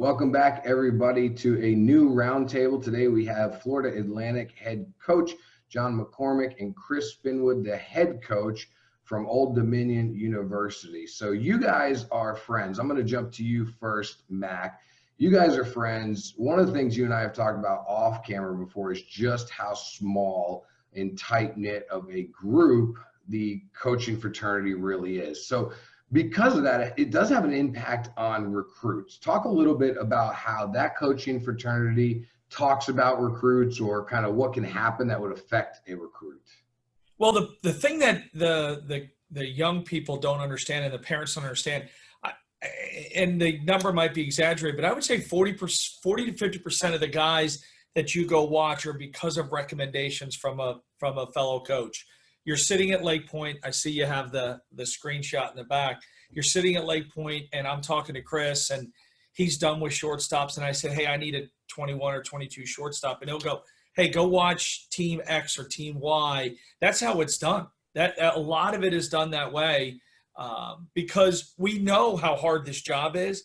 Welcome back, everybody, to a new roundtable. Today we have Florida Atlantic head coach John McCormack and Chris Finwood, the head coach from Old Dominion University. So you guys are friends. I'm going to jump to you first, Mac. You guys are friends. One of the things you and I have talked about off camera before is just how small and tight-knit of a group the coaching fraternity really is. So because of that, it does have an impact on recruits. Talk a little bit about how that coaching fraternity talks about recruits, or kind of what can happen that would affect a recruit. Well, the thing that the young people don't understand and the parents don't understand, and the number might be exaggerated, but I would say 40 to 50% of the guys that you go watch are because of recommendations from a fellow coach. You're sitting at Lake Point. I see you have the screenshot in the back. You're sitting at Lake Point, and I'm talking to Chris, and he's done with shortstops. And I said, hey, I need a 21 or 22 shortstop. And he'll go, hey, go watch Team X or Team Y. That's how it's done. That a lot of it is done that way because we know how hard this job is,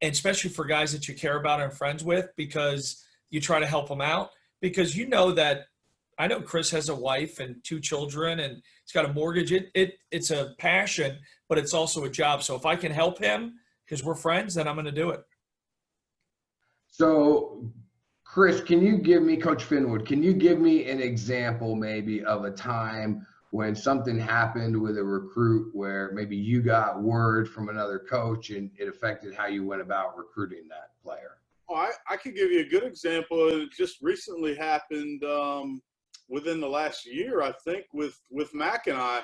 and especially for guys that you care about and friends with, because you try to help them out. Because you know that I know Chris has a wife and 2 children, and he's got a mortgage. It's a passion, but it's also a job. So if I can help him because we're friends, then I'm going to do it. So, Chris, can you give me, Coach Finwood, can you give me an example maybe of a time when something happened with a recruit where maybe you got word from another coach and it affected how you went about recruiting that player? Oh, I could give you a good example. It just recently happened within the last year, I think, with Mac and I.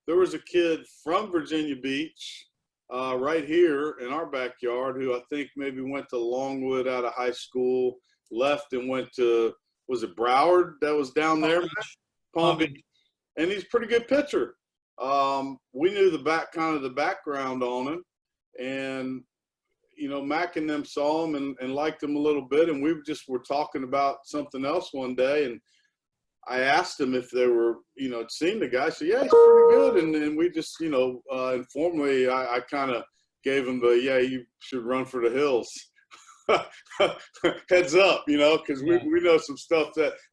There was a kid from Virginia Beach right here in our backyard who I think maybe went to Longwood out of high school, left and went to, was it Broward that was down there? Palm Beach. And he's a pretty good pitcher. We knew the background on him, and you know, Mac and them saw him and liked him a little bit, and we just were talking about something else one day, and I asked him if they were, you know, seen the guy. I said, yeah, he's pretty good. And then we just, you know, informally, I kind of gave him the, yeah, you should run for the hills. Heads up, you know, because we know some stuff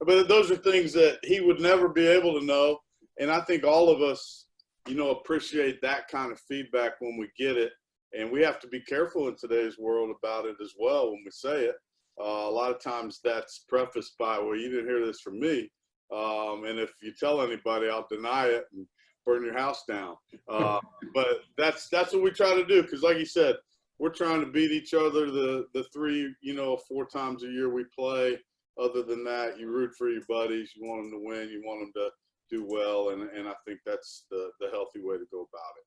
but those are things that he would never be able to know. And I think all of us, you know, appreciate that kind of feedback when we get it. And we have to be careful in today's world about it as well when we say it. A lot of times that's prefaced by, well, you didn't hear this from me. And if you tell anybody, I'll deny it and burn your house down. But that's what we try to do, because like you said, we're trying to beat each other the 3, you know, 4 times a year we play. Other than that, you root for your buddies. You want them to win. You want them to do well. And I think that's the healthy way to go about it.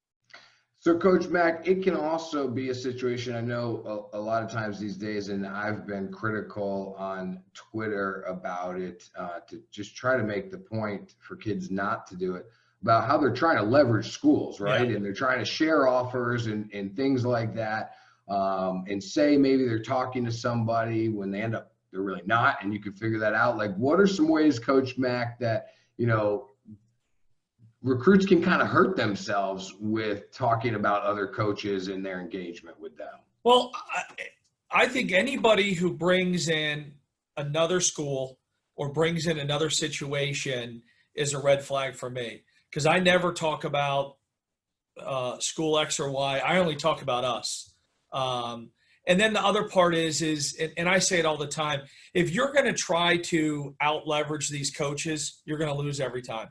So, Coach Mac, it can also be a situation, I know a lot of times these days, and I've been critical on Twitter about it, to just try to make the point for kids not to do it, about how they're trying to leverage schools, right? Yeah. And they're trying to share offers and things like that, and say maybe they're talking to somebody when they end up, they're really not, and you can figure that out. Like, what are some ways, Coach Mac, that, you know, recruits can kind of hurt themselves with talking about other coaches and their engagement with them? Well, I think anybody who brings in another school or brings in another situation is a red flag for me, because I never talk about school X or Y. I only talk about us. And then the other part is, and I say it all the time, if you're going to try to out leverage these coaches, you're going to lose every time.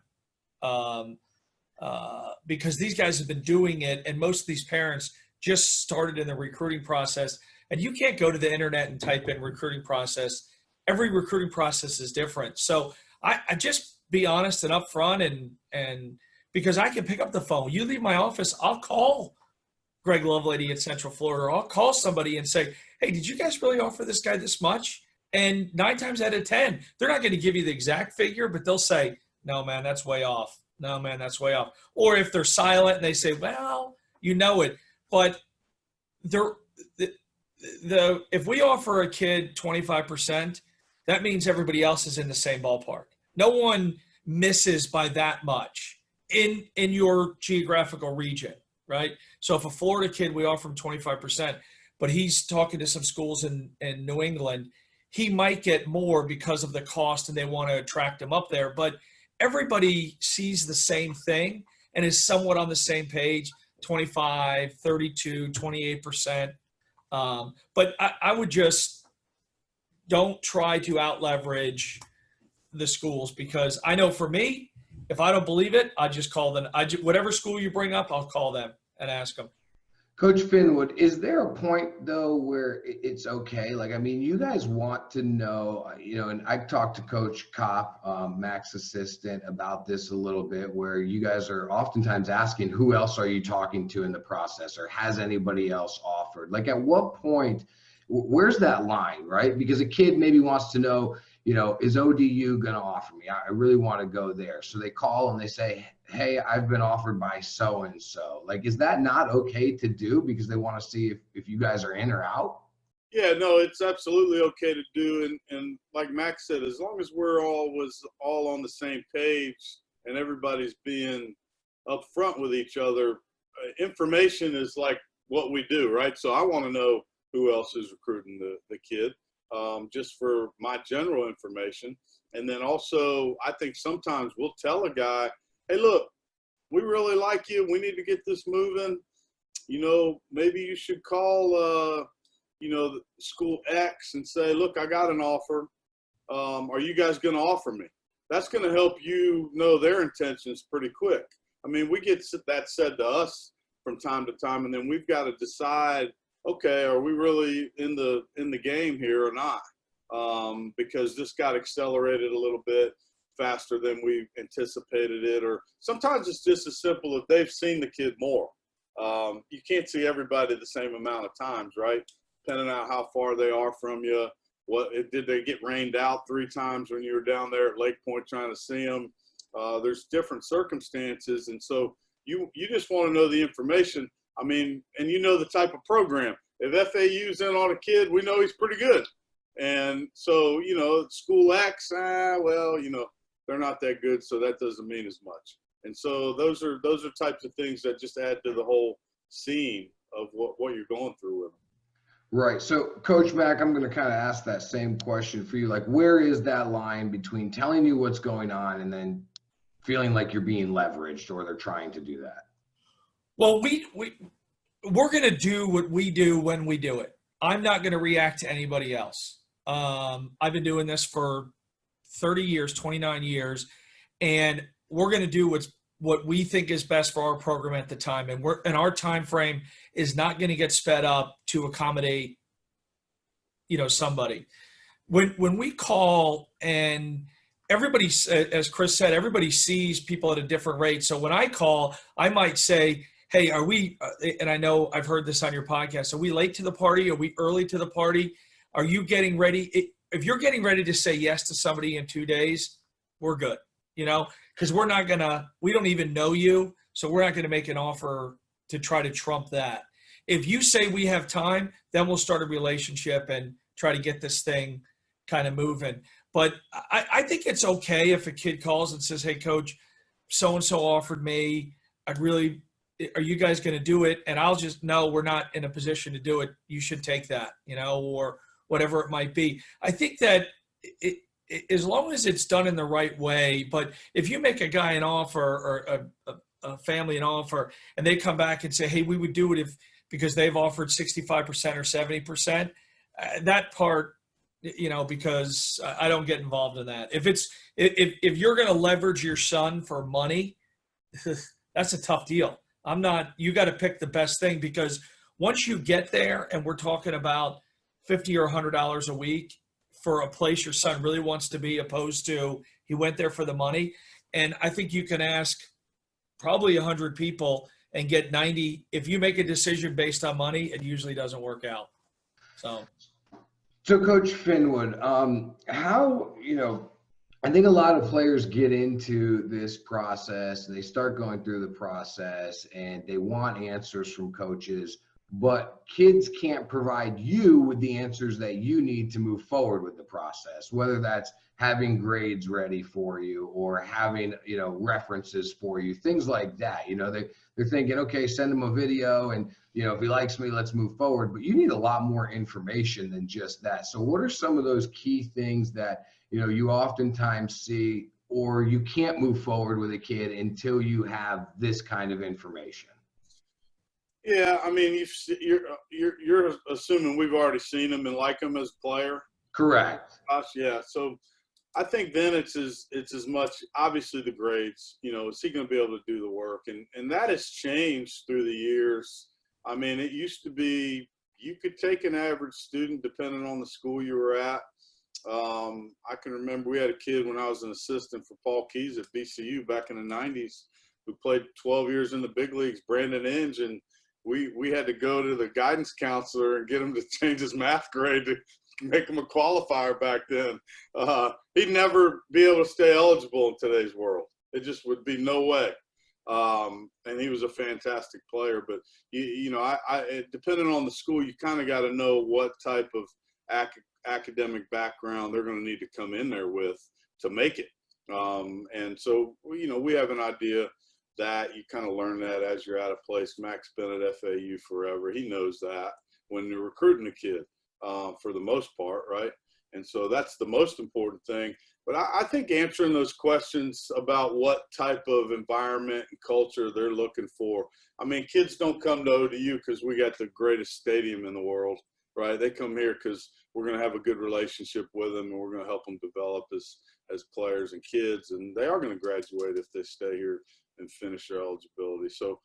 Because these guys have been doing it, and most of these parents just started in the recruiting process, and you can't go to the internet and type in recruiting process. Every recruiting process is different. So I just be honest and upfront, and because I can pick up the phone. You leave my office, I'll call Greg Lovelady at Central Florida, or I'll call somebody and say, hey, did you guys really offer this guy this much? And 9 times out of 10, they're not going to give you the exact figure, but they'll say, no, man, that's way off. No, man, that's way off. Or if they're silent and they say, well, you know it. But if we offer a kid 25%, that means everybody else is in the same ballpark. No one misses by that much in your geographical region, right? So if a Florida kid, we offer him 25%. but he's talking to some schools in New England. He might get more because of the cost and they want to attract him up there. But everybody sees the same thing and is somewhat on the same page, 25, 32, 28%. But I would just don't try to out leverage the schools, because I know for me, if I don't believe it, I just call them. Whatever school you bring up, I'll call them and ask them. Coach Finwood, is there a point though where it's okay? Like, I mean, you guys want to know, and I talked to Coach Kopp, Mac's assistant, about this a little bit, where you guys are oftentimes asking, who else are you talking to in the process, or has anybody else offered? Like, at what point, where's that line, right? Because a kid maybe wants to know, is ODU going to offer me? I really want to go there. So they call and they say, hey, I've been offered by so-and-so. Like, is that not okay to do because they want to see if you guys are in or out? Yeah, no, it's absolutely okay to do. And like Max said, as long as we're all on the same page and everybody's being upfront with each other, information is like what we do, right? So I want to know who else is recruiting the kid. Just for my general information. And then also, I think sometimes we'll tell a guy, hey, look, we really like you. We need to get this moving. Maybe you should call, school X and say, look, I got an offer. Are you guys going to offer me? That's going to help you know their intentions pretty quick. I mean, we get that said to us from time to time, and then we've got to decide, okay, are we really in the game here or not? Because this got accelerated a little bit faster than we anticipated it, or sometimes it's just as simple as they've seen the kid more. You can't see everybody the same amount of times, right? Depending on how far they are from you. Did they get rained out 3 times when you were down there at Lake Point trying to see them? There's different circumstances, and so you just want to know the information. I mean, and the type of program. If FAU's in on a kid, we know he's pretty good. And so, school X, they're not that good, so that doesn't mean as much. And so those are types of things that just add to the whole scene of what you're going through with them. Right. So, Coach Mac, I'm going to kind of ask that same question for you. Like, where is that line between telling you what's going on and then feeling like you're being leveraged, or they're trying to do that? Well, we're going to do what we do when we do it. I'm not going to react to anybody else. I've been doing this for 30 years, 29 years, and we're going to do what we think is best for our program at the time. And our time frame is not going to get sped up to accommodate, somebody. When we call, and everybody, as Chris said, everybody sees people at a different rate. So when I call, I might say, hey, are we, and I know I've heard this on your podcast, are we late to the party? Are we early to the party? Are you getting ready? If you're getting ready to say yes to somebody in 2 days, we're good, because we don't even know you. So we're not going to make an offer to try to trump that. If you say we have time, then we'll start a relationship and try to get this thing kind of moving. But I think it's okay if a kid calls and says, hey, coach, so-and-so offered me. Are you guys going to do it? And I'll just, no, we're not in a position to do it. You should take that, or whatever it might be. I think that as long as it's done in the right way, but if you make a guy an offer, or a family an offer, and they come back and say, hey, we would do it because they've offered 65% or 70%, that part, because I don't get involved in that. If you're going to leverage your son for money, that's a tough deal. You got to pick the best thing, because once you get there and we're talking about $50 or $100 a week for a place your son really wants to be, opposed to he went there for the money. And I think you can ask probably 100 people and get 90. If you make a decision based on money, it usually doesn't work out. So Coach Finwood, I think a lot of players get into this process and they start going through the process and they want answers from coaches, but kids can't provide you with the answers that you need to move forward with the process, whether that's having grades ready for you or having, references for you, things like that. they're thinking, okay, send him a video, and if he likes me, let's move forward. But you need a lot more information than just that. So what are some of those key things that you oftentimes see, or you can't move forward with a kid until you have this kind of information? Yeah, I mean, you're assuming we've already seen him and like him as a player. Correct. Gosh, yeah. So I think then it's as much, obviously, the grades. Is he going to be able to do the work? And that has changed through the years. I mean, it used to be you could take an average student depending on the school you were at. I can remember we had a kid when I was an assistant for Paul Keys at BCU back in the 90s who played 12 years in the big leagues, Brandon Inge, and we had to go to the guidance counselor and get him to change his math grade to make him a qualifier back then. He'd never be able to stay eligible in today's world. It just would be no way. And he was a fantastic player, but depending on the school, you kind of got to know what type of academic background they're going to need to come in there with to make it. And so, we have an idea that you kind of learn that as you're out of place. Mac's been at FAU forever. He knows that when you're recruiting a kid, for the most part, right? And so that's the most important thing. But I think answering those questions about what type of environment and culture they're looking for. I mean, kids don't come to ODU because we got the greatest stadium in the world, right? They come here because we're going to have a good relationship with them, and we're going to help them develop as players and kids. And they are going to graduate if they stay here and finish their eligibility. So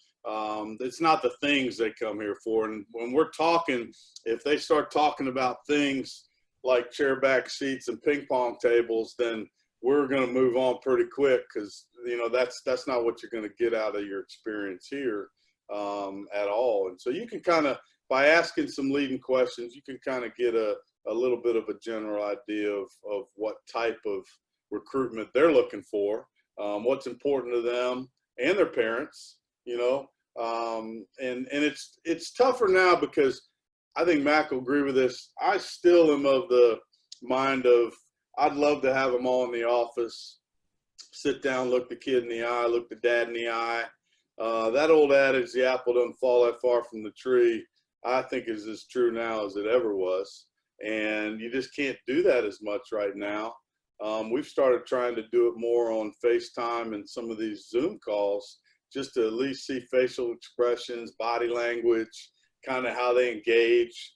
it's not the things they come here for. And when we're talking, if they start talking about things like chair back seats and ping pong tables, then we're going to move on pretty quick, because that's not what you're going to get out of your experience here at all. And so you can kind of, by asking some leading questions, you can kind of get a little bit of a general idea of what type of recruitment they're looking for, what's important to them and their parents, and it's tougher now because I think Mac will agree with this. I still am of the mind of I'd love to have them all in the office, sit down, look the kid in the eye, look the dad in the eye. That old adage, the apple doesn't fall that far from the tree, I think is as true now as it ever was. And you just can't do that as much right now. We've started trying to do it more on FaceTime and some of these Zoom calls, just to at least see facial expressions, body language, kind of how they engage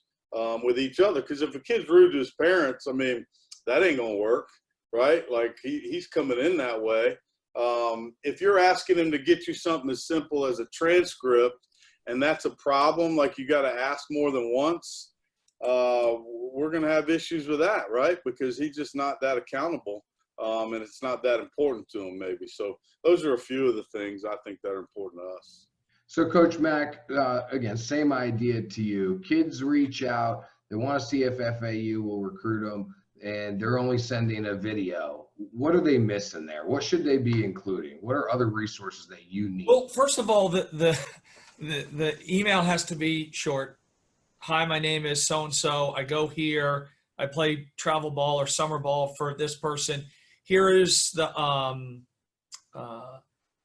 with each other. Because if a kid's rude to his parents, I mean, that ain't going to work, right? Like he's coming in that way. If you're asking him to get you something as simple as a transcript, and that's a problem, like you got to ask more than once, we're going to have issues with that, right? Because he's just not that accountable, and it's not that important to him maybe. So those are a few of the things I think that are important to us. So Coach Mack, again, same idea to you. Kids reach out, they want to see if FAU will recruit them, and they're only sending a video. What are they missing there? What should they be including? What are other resources that you need? Well, first of all, the email has to be short. Hi, my name is so-and-so. I go here. I play travel ball or summer ball for this person. Here is the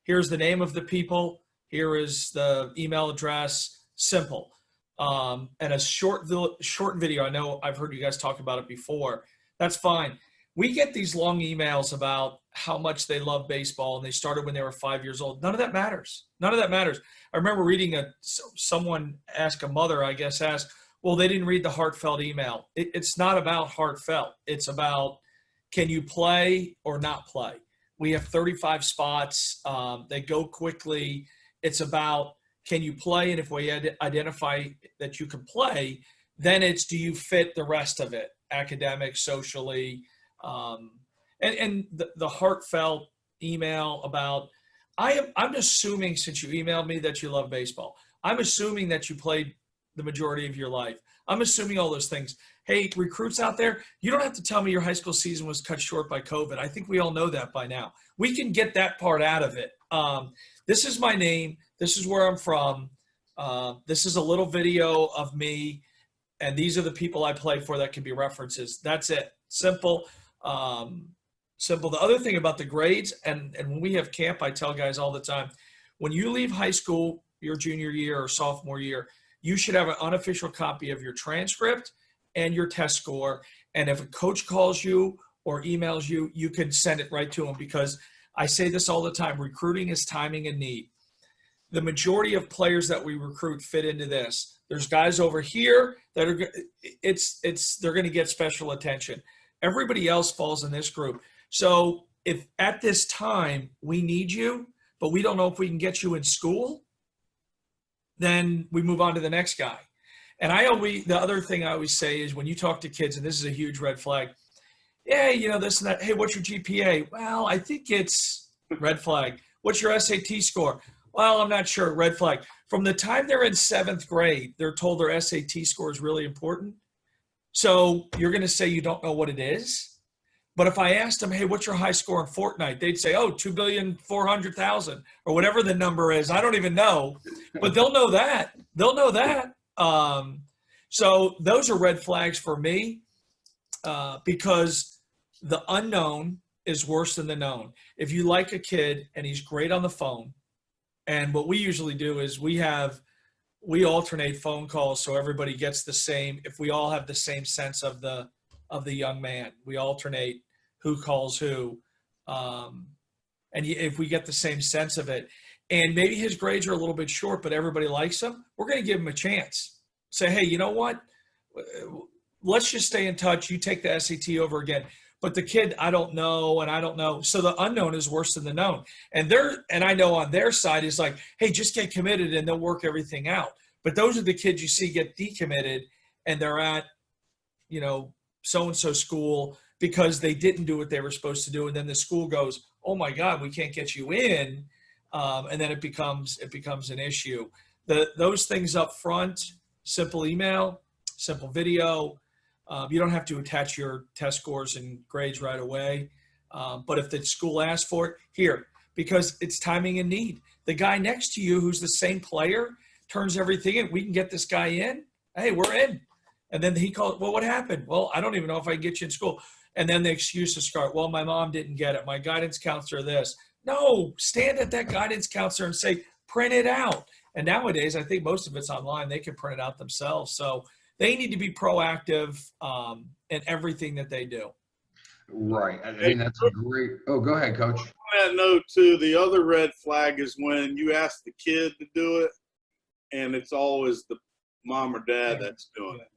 here's the name of the people. Here is the email address. Simple. And a short video. I know I've heard you guys talk about it before. That's fine. We get these long emails about how much they love baseball and they started when they were 5 years old. None of that matters. None of that matters. I remember reading someone ask a mother, I guess, well, they didn't read the heartfelt email. It's not about heartfelt. It's about, can you play or not play? We have 35 spots. They go quickly. It's about, can you play? And if we identify that you can play, then it's, do you fit the rest of it, academic, socially, and the heartfelt email about, I'm assuming, since you emailed me, that you love baseball. I'm assuming that you played the majority of your life. I'm assuming all those things. Hey, recruits out there, you don't have to tell me your high school season was cut short by COVID. I think we all know that by now. We can get that part out of it. This is my name. This is where I'm from. This is a little video of me. And these are the people I play for that can be references. That's it. Simple. Simple. The other thing about the grades, and when we have camp, I tell guys all the time, when you leave high school, your junior year or sophomore year, you should have an unofficial copy of your transcript and your test score. And if a coach calls you or emails you, you can send it right to them, because I say this all the time, recruiting is timing and need. The majority of players that we recruit fit into this. There's guys over here that are, they're going to get special attention. Everybody else falls in this group. So if at this time we need you, but we don't know if we can get you in school, then we move on to the next guy. And the other thing I always say is, when you talk to kids, and this is a huge red flag, yeah, this and that. Hey, what's your GPA? Well, I think it's red flag. What's your SAT score? Well, I'm not sure. Red flag. From the time they're in 7th grade, they're told their SAT score is really important. So you're going to say you don't know what it is. But if I asked them, hey, what's your high score in Fortnite? They'd say, oh, 2,400,000 or whatever the number is. I don't even know, but they'll know that. They'll know that. So those are red flags for me, because the unknown is worse than the known. If you like a kid and he's great on the phone, and what we usually do is we alternate phone calls so everybody gets the same. If we all have the same sense of the young man, we alternate who calls who, and if we get the same sense of it, and maybe his grades are a little bit short, but everybody likes him, we're going to give him a chance. Say, hey, you know what? Let's just stay in touch. You take the SAT over again. But the kid, I don't know, and I don't know. So the unknown is worse than the known. And I know on their side is like, hey, just get committed and they'll work everything out. But those are the kids you see get decommitted, and they're at, so-and-so school because they didn't do what they were supposed to do. And then the school goes, oh my God, we can't get you in. And then it becomes an issue. Those things up front, simple email, simple video. You don't have to attach your test scores and grades right away. But if the school asks for it, here, because it's timing and need. The guy next to you who's the same player turns everything in. We can get this guy in. Hey, we're in. And then he calls, well, what happened? Well, I don't even know if I can get you in school. And then the excuses start. Well, my mom didn't get it. My guidance counselor this. No, stand at that guidance counselor and say, print it out. And nowadays, I think most of it's online. They can print it out themselves. So they need to be proactive in everything that they do. Right. I mean, that's a great. Oh, go ahead, Coach. On that note, too, the other red flag is when you ask the kid to do it, and it's always the mom or dad that's doing it,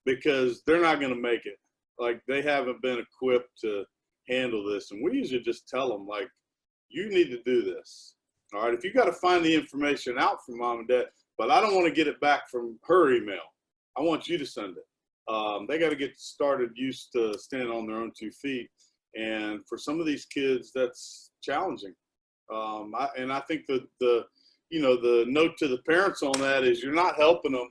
because they're not going to make it. Like, they haven't been equipped to handle this. And we usually just tell them, like, you need to do this. All right. If you got to find the information out from mom and dad, but I don't want to get it back from her email. I want you to send it. They got to get started used to standing on their own 2 feet. And for some of these kids, that's challenging. And I think the note to the parents on that is you're not helping them.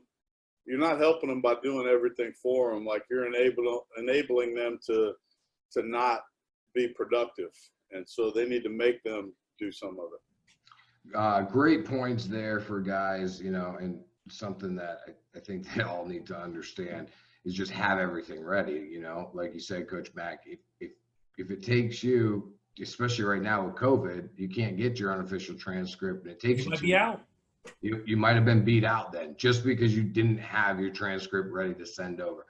You're not helping them by doing everything for them. Like, you're enabling them to not be productive. And so they need to make them do some of it. Great points there for guys, and something that I think they all need to understand is just have everything ready. Like you said, Coach Mack, if it takes you, especially right now with COVID, you can't get your unofficial transcript, and it takes you might be out. You might have been beat out then, just because you didn't have your transcript ready to send over.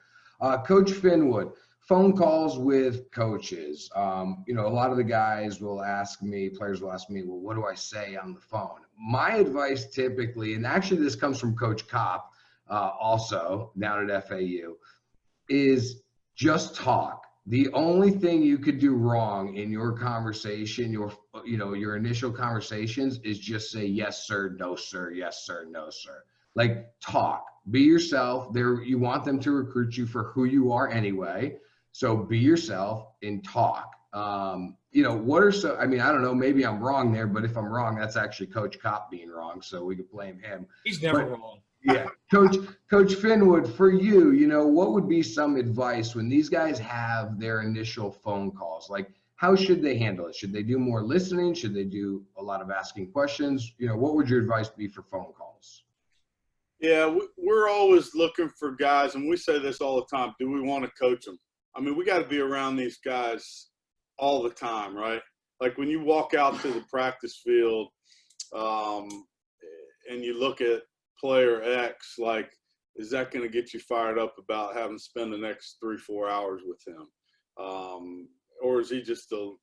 Coach Finwood, phone calls with coaches. A lot of the guys will ask me, players will ask me, well, what do I say on the phone? My advice typically, and actually this comes from Coach Kopp, also down at FAU, is just talk. The only thing you could do wrong in your conversation, your initial conversations, is just say yes, sir, no, sir, yes, sir, no, sir. Like, talk, be yourself. You want them to recruit you for who you are anyway. So be yourself and talk. I don't know, maybe I'm wrong there, but if I'm wrong, that's actually Coach Kopp being wrong. So we could blame him. He's never wrong. Yeah. Coach Finwood, for you, what would be some advice when these guys have their initial phone calls? Like, how should they handle it? Should they do more listening? Should they do a lot of asking questions? What would your advice be for phone calls? Yeah, we're always looking for guys, and we say this all the time. Do we want to coach them? I mean, we got to be around these guys all the time, right? Like, when you walk out to the practice field, and you look at player X, like, is that going to get you fired up about having to spend the next 3-4 hours with him? Or is he just a,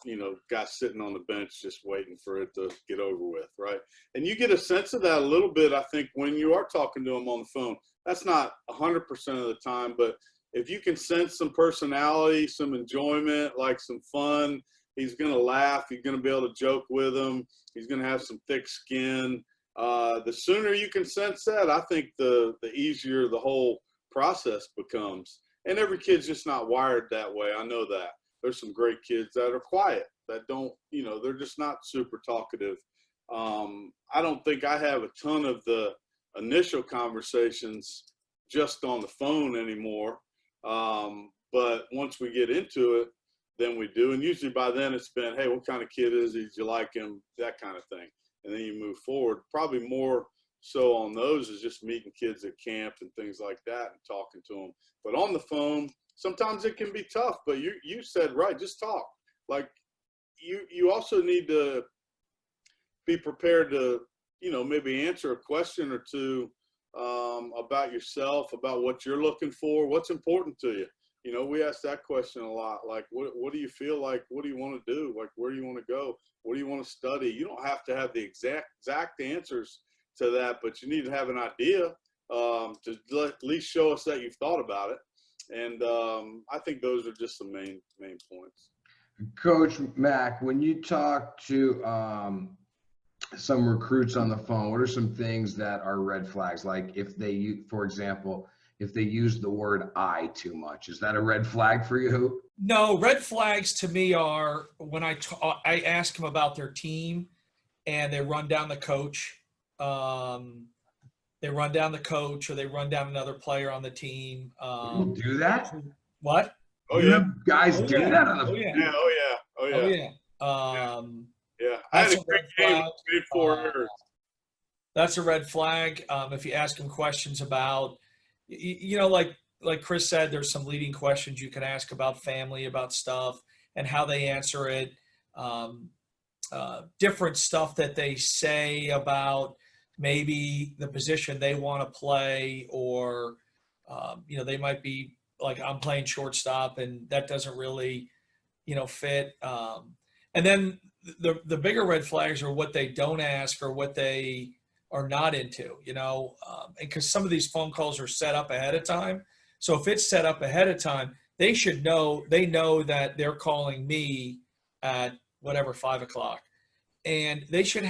guy sitting on the bench just waiting for it to get over with, right? And you get a sense of that a little bit, I think, when you are talking to him on the phone. That's not 100% of the time, but if you can sense some personality, some enjoyment, like some fun, he's going to laugh, he's going to be able to joke with him, he's going to have some thick skin. The sooner you can sense that, I think the easier the whole process becomes. And every kid's just not wired that way. I know that. There's some great kids that are quiet, that don't, they're just not super talkative. I don't think I have a ton of the initial conversations just on the phone anymore. But once we get into it, then we do. And usually by then it's been, hey, what kind of kid is he? Do you like him? That kind of thing. And then you move forward. Probably more so on those is just meeting kids at camp and things like that and talking to them. But on the phone, sometimes it can be tough, but you said, right, just talk. Like you also need to be prepared to, maybe answer a question or two about yourself, about what you're looking for, what's important to you. We ask that question a lot. Like, what do you feel like? What do you want to do? Like, where do you want to go? What do you want to study? You don't have to have the exact answers to that, but you need to have an idea to at least show us that you've thought about it. And I think those are just the main points. Coach Mack, when you talk to some recruits on the phone, what are some things that are red flags? Like if they, for example, if they use the word I too much, is that a red flag for you? No, red flags to me are when I ask them about their team and they run down the coach. They run down the coach or they run down another player on the team. People do that? What? Oh, You yeah. have guys do that on the Oh, yeah. Yeah. Oh, yeah. Oh, yeah. Oh, yeah. Yeah. I had That's a a great red game flag. with 4 errors. That's a red flag. If you ask them questions about, like Chris said, there's some leading questions you can ask about family, about stuff, and how they answer it. Different stuff that they say about maybe the position they want to play, or they might be like, I'm playing shortstop, and that doesn't really, fit. And then the bigger red flags are what they don't ask or what they are not into, and because some of these phone calls are set up ahead of time. So if it's set up ahead of time, they know that they're calling me at whatever, 5:00, and they should,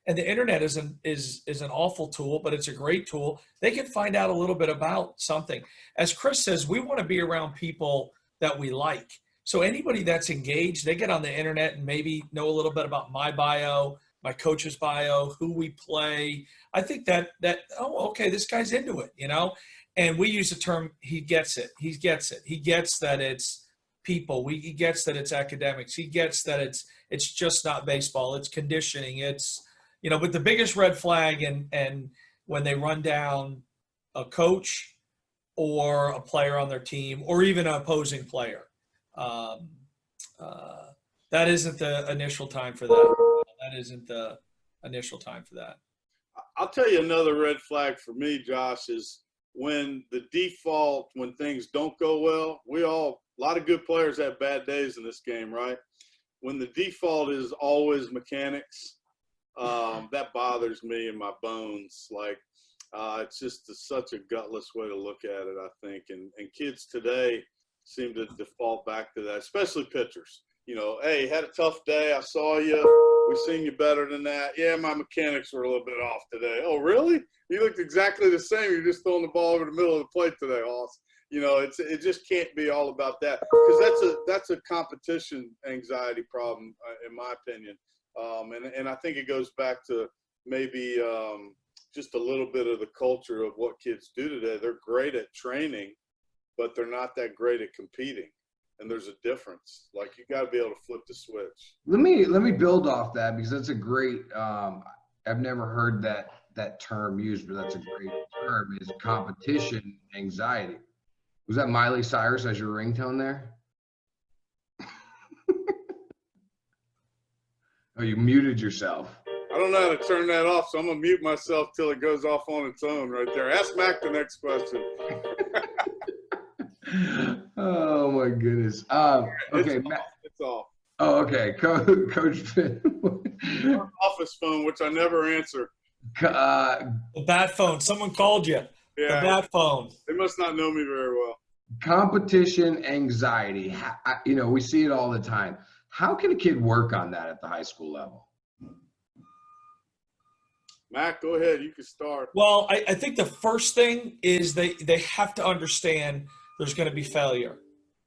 and the internet is an awful tool, but it's a great tool. They can find out a little bit about something. As Chris says, we want to be around people that we like. So anybody that's engaged, they get on the internet and maybe know a little bit about my bio, my coach's bio, who we play. I think that oh, okay, this guy's into it, And we use the term, he gets it. He gets it. He gets that it's people. He gets that it's academics. He gets that it's just not baseball. It's conditioning. It's, but the biggest red flag and when they run down a coach or a player on their team or even an opposing player, that isn't the initial time for that. That isn't the initial time for that. I'll tell you another red flag for me, Josh, is when the default, when things don't go well. A lot of good players have bad days in this game, right? When the default is always mechanics, that bothers me in my bones. Like, it's just such a gutless way to look at it, I think. And kids today seem to default back to that, especially pitchers. Hey, had a tough day. I saw you. We seen you better than that. Yeah, my mechanics were a little bit off today. Oh, really? You looked exactly the same. You're just throwing the ball over the middle of the plate today, Hoss. It just can't be all about that, because that's a competition anxiety problem, in my opinion. And I think it goes back to maybe just a little bit of the culture of what kids do today. They're great at training, but they're not that great at competing. And there's a difference. Like, you got to be able to flip the switch. Let me build off that, because that's a great I've never heard that term used, but that's a great term, is competition anxiety. Was that Miley Cyrus as your ringtone there? Oh, you muted yourself. I don't know how to turn that off, so I'm going to mute myself till it goes off on its own right there. Ask Mac the next question. Oh my goodness. Okay. It's off. Oh, okay. Coach Finn. Office phone, which I never answer. The bat phone. Someone called you. Yeah. The bat phone. They must not know me very well. Competition anxiety. We see it all the time. How can a kid work on that at the high school level? Mac, go ahead. You can start. Well, I think the first thing is they have to understand there's going to be failure.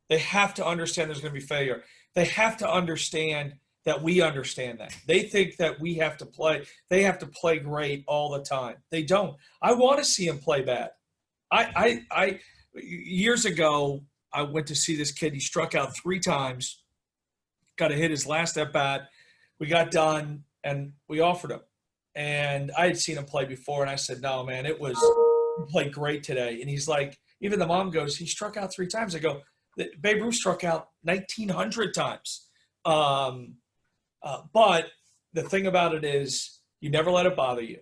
They have to understand there's going to be failure. They have to understand that we understand that. They think that we have to play. They have to play great all the time. They don't. I want to see them play bad. I years ago, I went to see this kid. He struck out 3 times, got to hit his last at bat. We got done, and we offered him. And I had seen him play before, and I said, no, man, he played great today. And he's like, even the mom goes, he struck out 3 times. I go, Babe Ruth struck out 1,900 times. But the thing about it is you never let it bother you.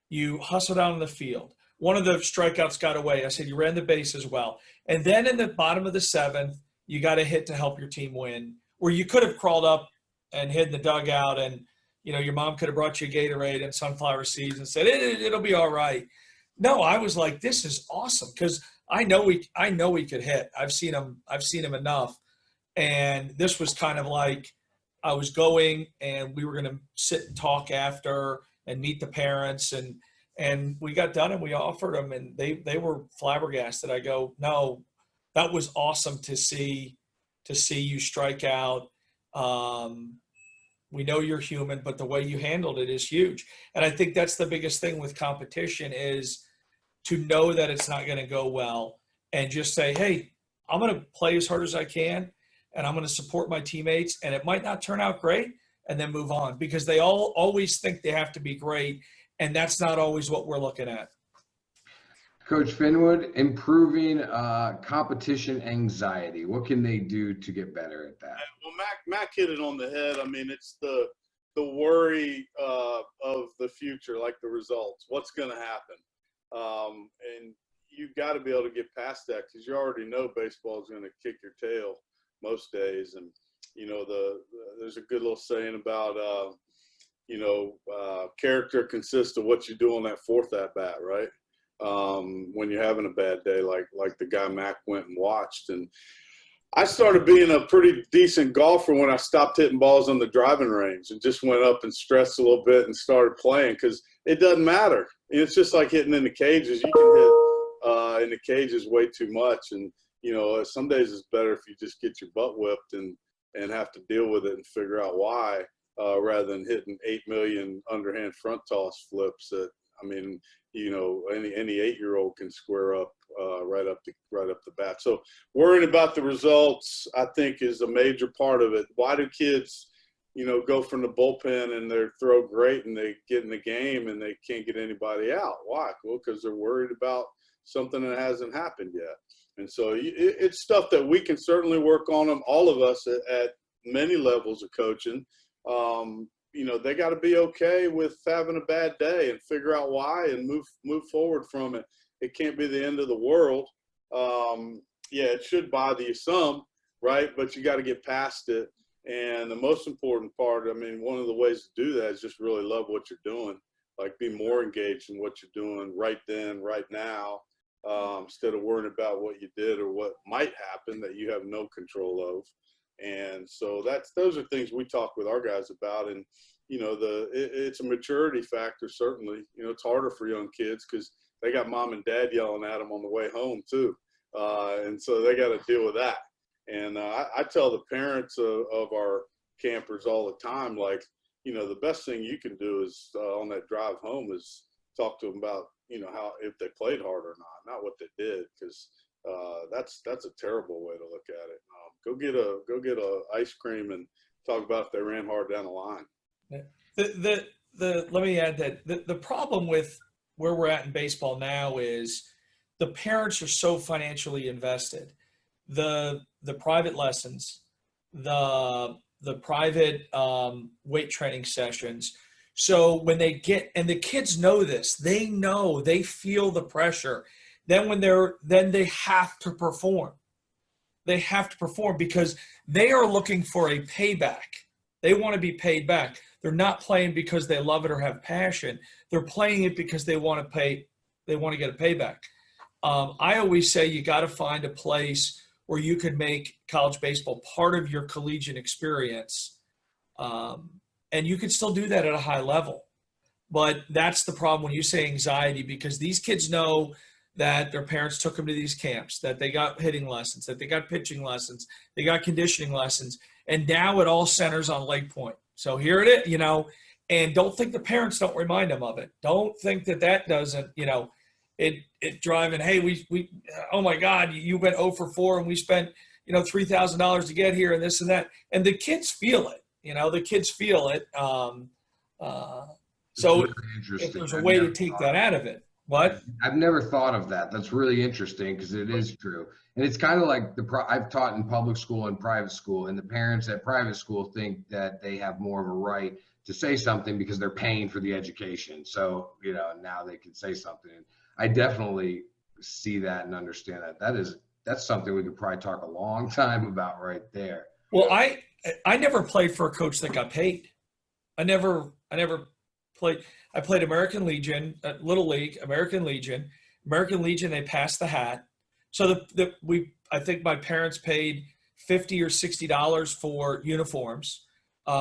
You hustle down in the field. One of the strikeouts got away. I said, you ran the bases well. And then in the bottom of the 7th, you got a hit to help your team win, where you could have crawled up and hid in the dugout, and your mom could have brought you a Gatorade and sunflower seeds and said, it'll be all right. No, I was like, this is awesome, because I know he could hit. I've seen him enough. And this was kind of like I was going, and we were going to sit and talk after and meet the parents, and we got done and we offered them, and they were flabbergasted. I go, no, that was awesome to see you strike out. We know you're human, but the way you handled it is huge. And I think that's the biggest thing with competition, is to know that it's not going to go well and just say, hey, I'm going to play as hard as I can, and I'm going to support my teammates, and it might not turn out great, and then move on, because they all always think they have to be great, and that's not always what we're looking at. Coach Finwood, improving competition anxiety. What can they do to get better at that? Well, Mac hit it on the head. I mean, it's the worry of the future, like the results. What's going to happen? And you've got to be able to get past that, because you already know baseball is going to kick your tail most days. And there's a good little saying about character consists of what you do on that 4th at bat, right? When you're having a bad day, like the guy Mac went and watched. And I started being a pretty decent golfer when I stopped hitting balls on the driving range and just went up and stressed a little bit and started playing, because it doesn't matter. It's just like hitting in the cages. You can hit in the cages way too much. And, some days it's better if you just get your butt whipped and have to deal with it and figure out why, rather than hitting 8 million underhand front toss flips that, any 8-year-old can square up right up the bat. So worrying about the results, I think, is a major part of it. Why do kids, go from the bullpen and they throw great and they get in the game and they can't get anybody out? Why? Well, because they're worried about something that hasn't happened yet. And so it's stuff that we can certainly work on them, all of us at many levels of coaching. They got to be okay with having a bad day and figure out why and move forward from it. It can't be the end of the world. It should bother you some, right? But you got to get past it. And the most important part, one of the ways to do that is just really love what you're doing. Like, be more engaged in what you're doing right then, right now, instead of worrying about what you did or what might happen that you have no control of. And so those are things we talk with our guys about. And it's a maturity factor, certainly. It's harder for young kids because they got mom and dad yelling at them on the way home too, and so they got to deal with that. And I tell the parents of our campers all the time, like, the best thing you can do is on that drive home is talk to them about how, if they played hard or not what they did, because that's a terrible way to look at it. Go get a ice cream and talk about if they ran hard down the line. Let me add that the problem with where we're at in baseball now is the parents are so financially invested. The private lessons, the private weight training sessions, So when they get, and the kids know this, they know, they feel the pressure. Then they have to perform. They have to perform because they are looking for a payback. They want to be paid back. They're not playing because they love it or have passion. They're playing it because they want to pay. They want to get a payback. I always say you got to find a place where you could make college baseball part of your collegiate experience. And you could still do that at a high level. But that's the problem when you say anxiety, because these kids know that their parents took them to these camps, that they got hitting lessons, that they got pitching lessons, they got conditioning lessons, and now it all centers on Lake Point. So here it is, and don't think the parents don't remind them of it. Don't think that doesn't, it driving, hey, we oh my God, you went 0 for 4 and we spent, $3,000 to get here and this and that. And the kids feel it, the kids feel it. So really interesting. if there's a way to take that out of it. What? I've never thought of that. That's really interesting because it is true. And it's kind of like I've taught in public school and private school, and the parents at private school think that they have more of a right to say something because they're paying for the education. So, now they can say something. I definitely see that and understand that. That's something we could probably talk a long time about right there. Well, I never played for a coach that got paid. I never played. I played American Legion, Little League, American Legion. They passed the hat. So I think my parents paid $50 or $60 for uniforms.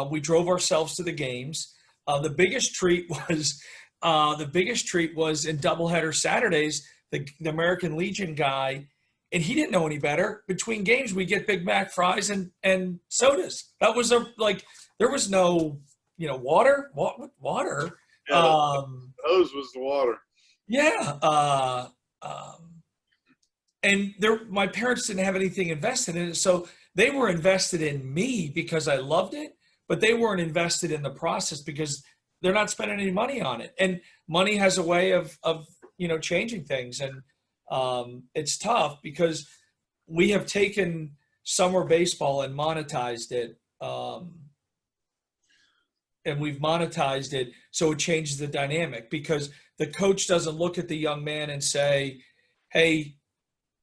We drove ourselves to the games. The biggest treat was in doubleheader Saturdays. The American Legion guy, and he didn't know any better. Between games, we get Big Mac fries and sodas. That was there was no water. Water. Yeah, the hose was the water. Yeah. And my parents didn't have anything invested in it. So they were invested in me because I loved it, but they weren't invested in the process because they're not spending any money on it. And money has a way of changing things. And it's tough because we have taken summer baseball and monetized it. And we've monetized it so it changes the dynamic, because the coach doesn't look at the young man and say, hey,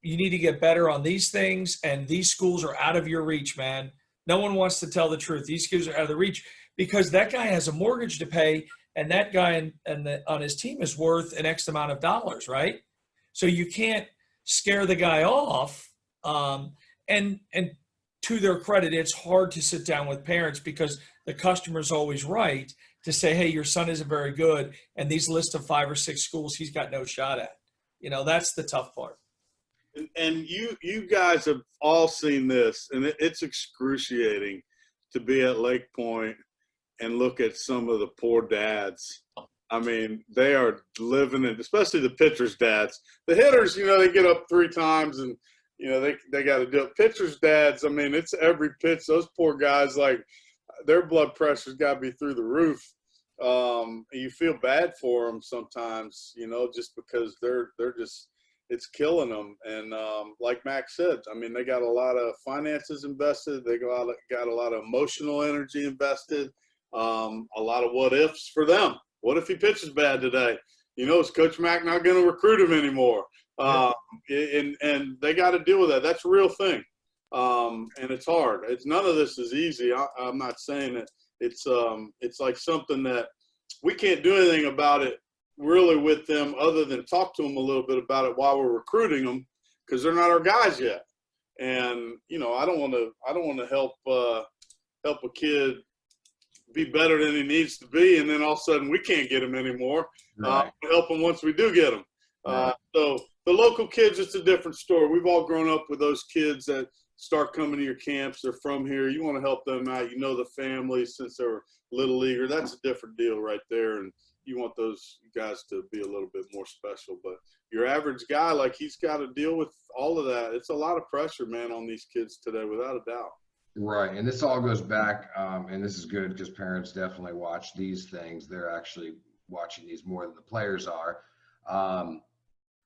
you need to get better on these things, and these schools are out of your reach, man. No one wants to tell the truth. These schools are out of the reach because that guy has a mortgage to pay, and that guy on his team is worth an X amount of dollars, right? So you can't scare the guy off. And to their credit, it's hard to sit down with parents because the customer's always right to say, hey, your son isn't very good, and these list of 5 or 6 schools he's got no shot at. That's the tough part. And you guys have all seen this, and it's excruciating to be at Lake Point and look at some of the poor dads. I mean, they are living it, especially the pitchers' dads. The hitters, they get up 3 times and, they got to do it. Pitchers' dads, I mean, it's every pitch. Those poor guys, like, their blood pressure's got to be through the roof. You feel bad for them sometimes, just because they're just – it's killing them. And like Max said, I mean, they got a lot of finances invested. They got a lot of emotional energy invested, a lot of what ifs for them. What if he pitches bad today? Is Coach Mack not going to recruit him anymore? And they got to deal with that. That's a real thing. And it's hard. None of this is easy. I'm not saying it. It's like something that we can't do anything about it really with them other than talk to them a little bit about it while we're recruiting them, because they're not our guys yet. And I don't want to help a kid be better than he needs to be, and then all of a sudden we can't get him anymore. Right. Help him once we do get him. Right. So the local kids, it's a different story. We've all grown up with those kids that start coming to your camps. They're from here. You want to help them out. The family since they were little leaguer. That's a different deal right there. And you want those guys to be a little bit more special. But your average guy, like, he's got to deal with all of that. It's a lot of pressure, man, on these kids today, without a doubt. Right. And this all goes back, and this is good because parents definitely watch these things. They're actually watching these more than the players are.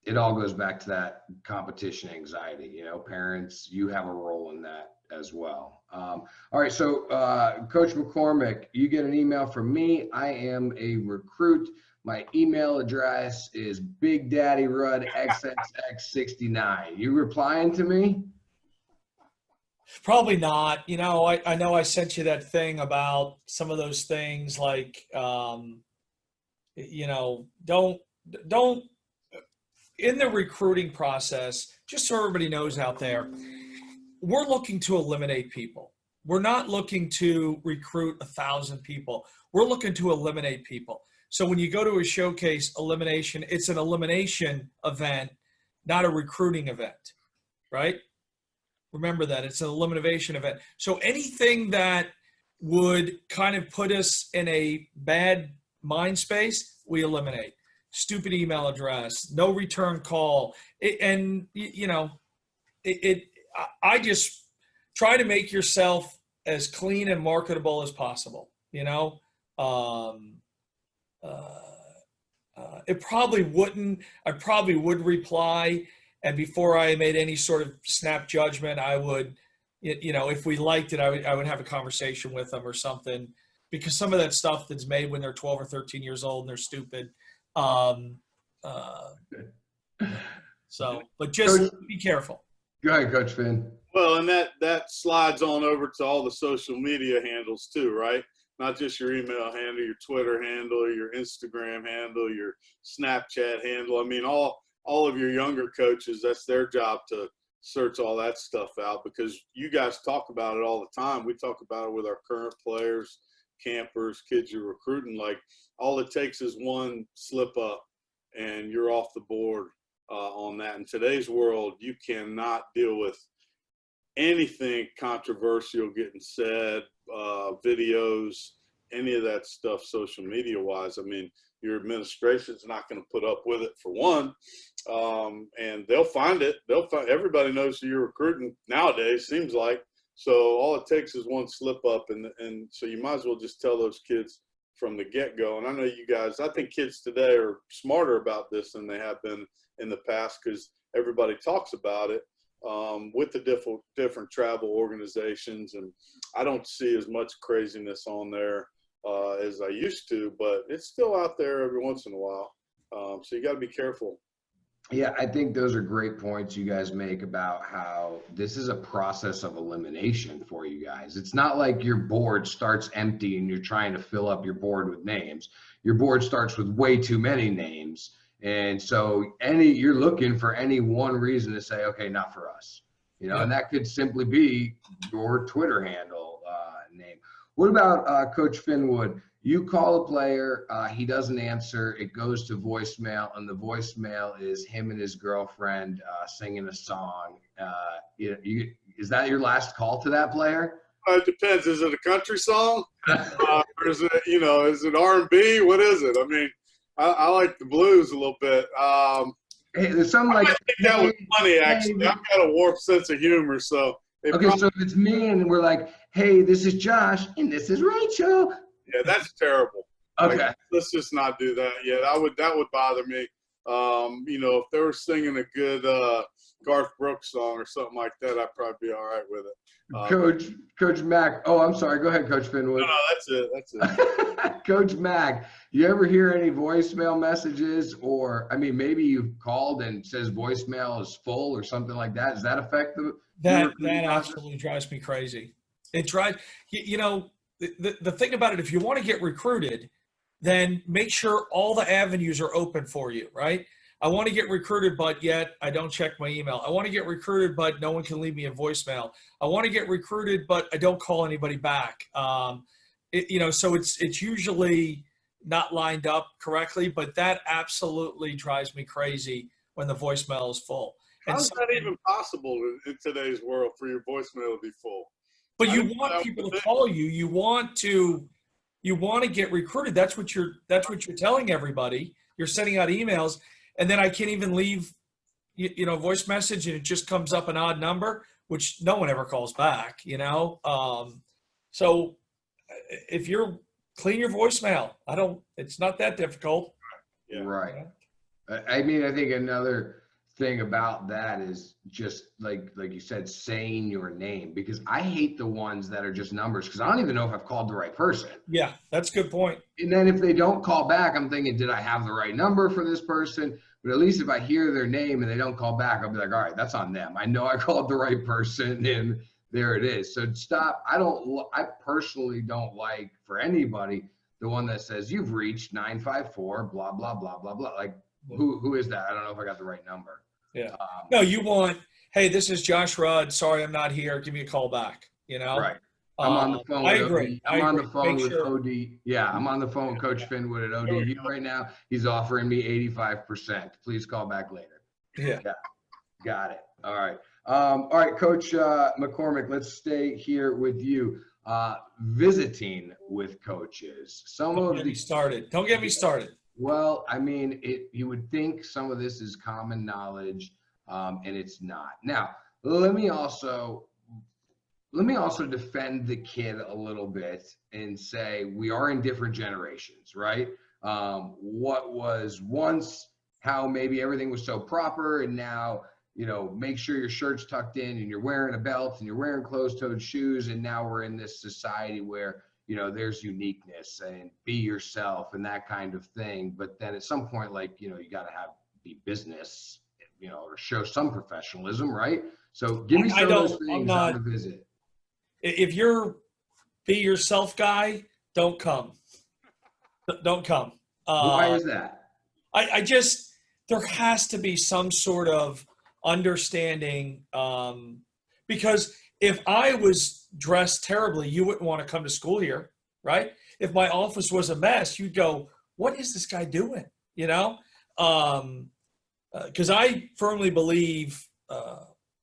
It all goes back to that competition anxiety. Parents, you have a role in that. as well. All right, so Coach McCormack, you get an email from me. I am a recruit. My email address is BigDaddyRudXXX69. You replying to me? Probably not. You know, I know I sent you that thing about some of those things like, you know, don't in the recruiting process, just so everybody knows out there, we're looking to eliminate people. We're not looking to recruit 1,000 people. We're looking to eliminate people. So when you go to a showcase elimination, it's an elimination event, not a recruiting event, right? Remember that it's an elimination event. So anything that would kind of put us in a bad mind space, we eliminate. Stupid email address, no return call. I just try to make yourself as clean and marketable as possible. You know, it probably wouldn't. I probably would reply, and before I made any sort of snap judgment, I would, you know, if we liked it, I would have a conversation with them or something, because some of that stuff that's made when they're 12 or 13 years old and they're stupid. So, but just Coach, be careful. go ahead, Coach Finn. Well, and that slides on over to all the social media handles too, right? Not just your email handle, your Twitter handle, your Instagram handle, your Snapchat handle. I mean, all of your younger coaches, that's their job to search all that stuff out, because you guys talk about it all the time. We talk about it with our current players, campers, kids you're recruiting. Like, all it takes is one slip up and you're off the board on that. In today's world, you cannot deal with anything controversial getting said, videos, any of that stuff social media wise. I mean, your administration's not going to put up with it, for one, and they'll find it. Everybody knows who you're recruiting nowadays, seems like. So all it takes is one slip up, and so you might as well just tell those kids from the get-go. And I know you guys, I think kids today are smarter about this than they have been in the past, because everybody talks about it with the different travel organizations, and I don't see as much craziness on there as I used to, but it's still out there every once in a while. So you got to be careful. Yeah, I think those are great points you guys make about how this is a process of elimination for you guys. It's not like your board starts empty and you're trying to fill up your board with names. Your board starts with way too many names. And so you're looking for any one reason to say, okay, not for us, you know, and that could simply be your Twitter handle name. What about Coach Finwood? You call a player, he doesn't answer, it goes to voicemail, and the voicemail is him and his girlfriend singing a song. Is that your last call to that player? It depends. Is it a country song? Or is it, is it R&B? What is it? I mean, I like the blues a little bit. Hey, there's something like I think that was funny, actually. I've got a warped sense of humor, so. So if it's me and we're like, hey, this is Josh and this is Rachel. Yeah, that's terrible. Okay. Like, let's just not do that yet. That would bother me. If they were singing a good Garth Brooks song or something like that, I'd probably be all right with it. Coach Mack. Oh, I'm sorry. Go ahead, Coach Finwood. No, that's it. Coach Mack, you ever hear any voicemail messages, or maybe you've called and says voicemail is full or something like that? Does that affect that absolutely drives me crazy. It drives, the thing about it, if you want to get recruited, then make sure all the avenues are open for you, right? I want to get recruited, but yet I don't check my email. I want to get recruited, but no one can leave me a voicemail. I want to get recruited, but I don't call anybody back. So it's usually not lined up correctly, but that absolutely drives me crazy when the voicemail is full. How's that even possible in today's world for your voicemail to be full? But you want people to call you. You want to get recruited. That's what you're telling everybody. You're sending out emails, and then I can't even leave, voice message, and it just comes up an odd number, which no one ever calls back. So if you're clean your voicemail, it's not that difficult. Yeah. Right. I think another thing about that is just like you said, saying your name, because I hate the ones that are just numbers, because I don't even know if I've called the right person. Yeah, that's a good point. And then if they don't call back, I'm thinking, did I have the right number for this person? But at least if I hear their name and they don't call back, I'll be like, all right, that's on them. I know I called the right person, and there it is. So stop. I personally don't like, for anybody, the one that says you've reached 954, blah, blah, blah, blah, blah. Like, who is that? I don't know if I got the right number. Yeah. No, you want, hey, this is Josh Rudd. Sorry, I'm not here. Give me a call back. You know? Right. I'm on the phone. I agree. I'm on the phone Make with sure. OD. Yeah, I'm on the phone with Coach Finwood at ODU right now. He's offering me 85%. Please call back later. Yeah. Got it. All right. All right, Coach McCormack, let's stay here with you. Visiting with coaches. Don't get me started. Don't get me started. Well, I mean, you would think some of this is common knowledge, and it's not. Now, let me also defend the kid a little bit and say we are in different generations, right? What was once how maybe everything was so proper, and now, make sure your shirt's tucked in and you're wearing a belt and you're wearing closed-toed shoes, and now we're in this society where there's uniqueness and be yourself and that kind of thing. But then at some point, you got to be business, or show some professionalism, right? So give me some of those things on the visit. If you're be yourself guy, don't come. Don't come. Why is that? I just, there has to be some sort of understanding, because if I was dressed terribly, you wouldn't want to come to school here, right? If my office was a mess, you'd go, what is this guy doing? Because I firmly believe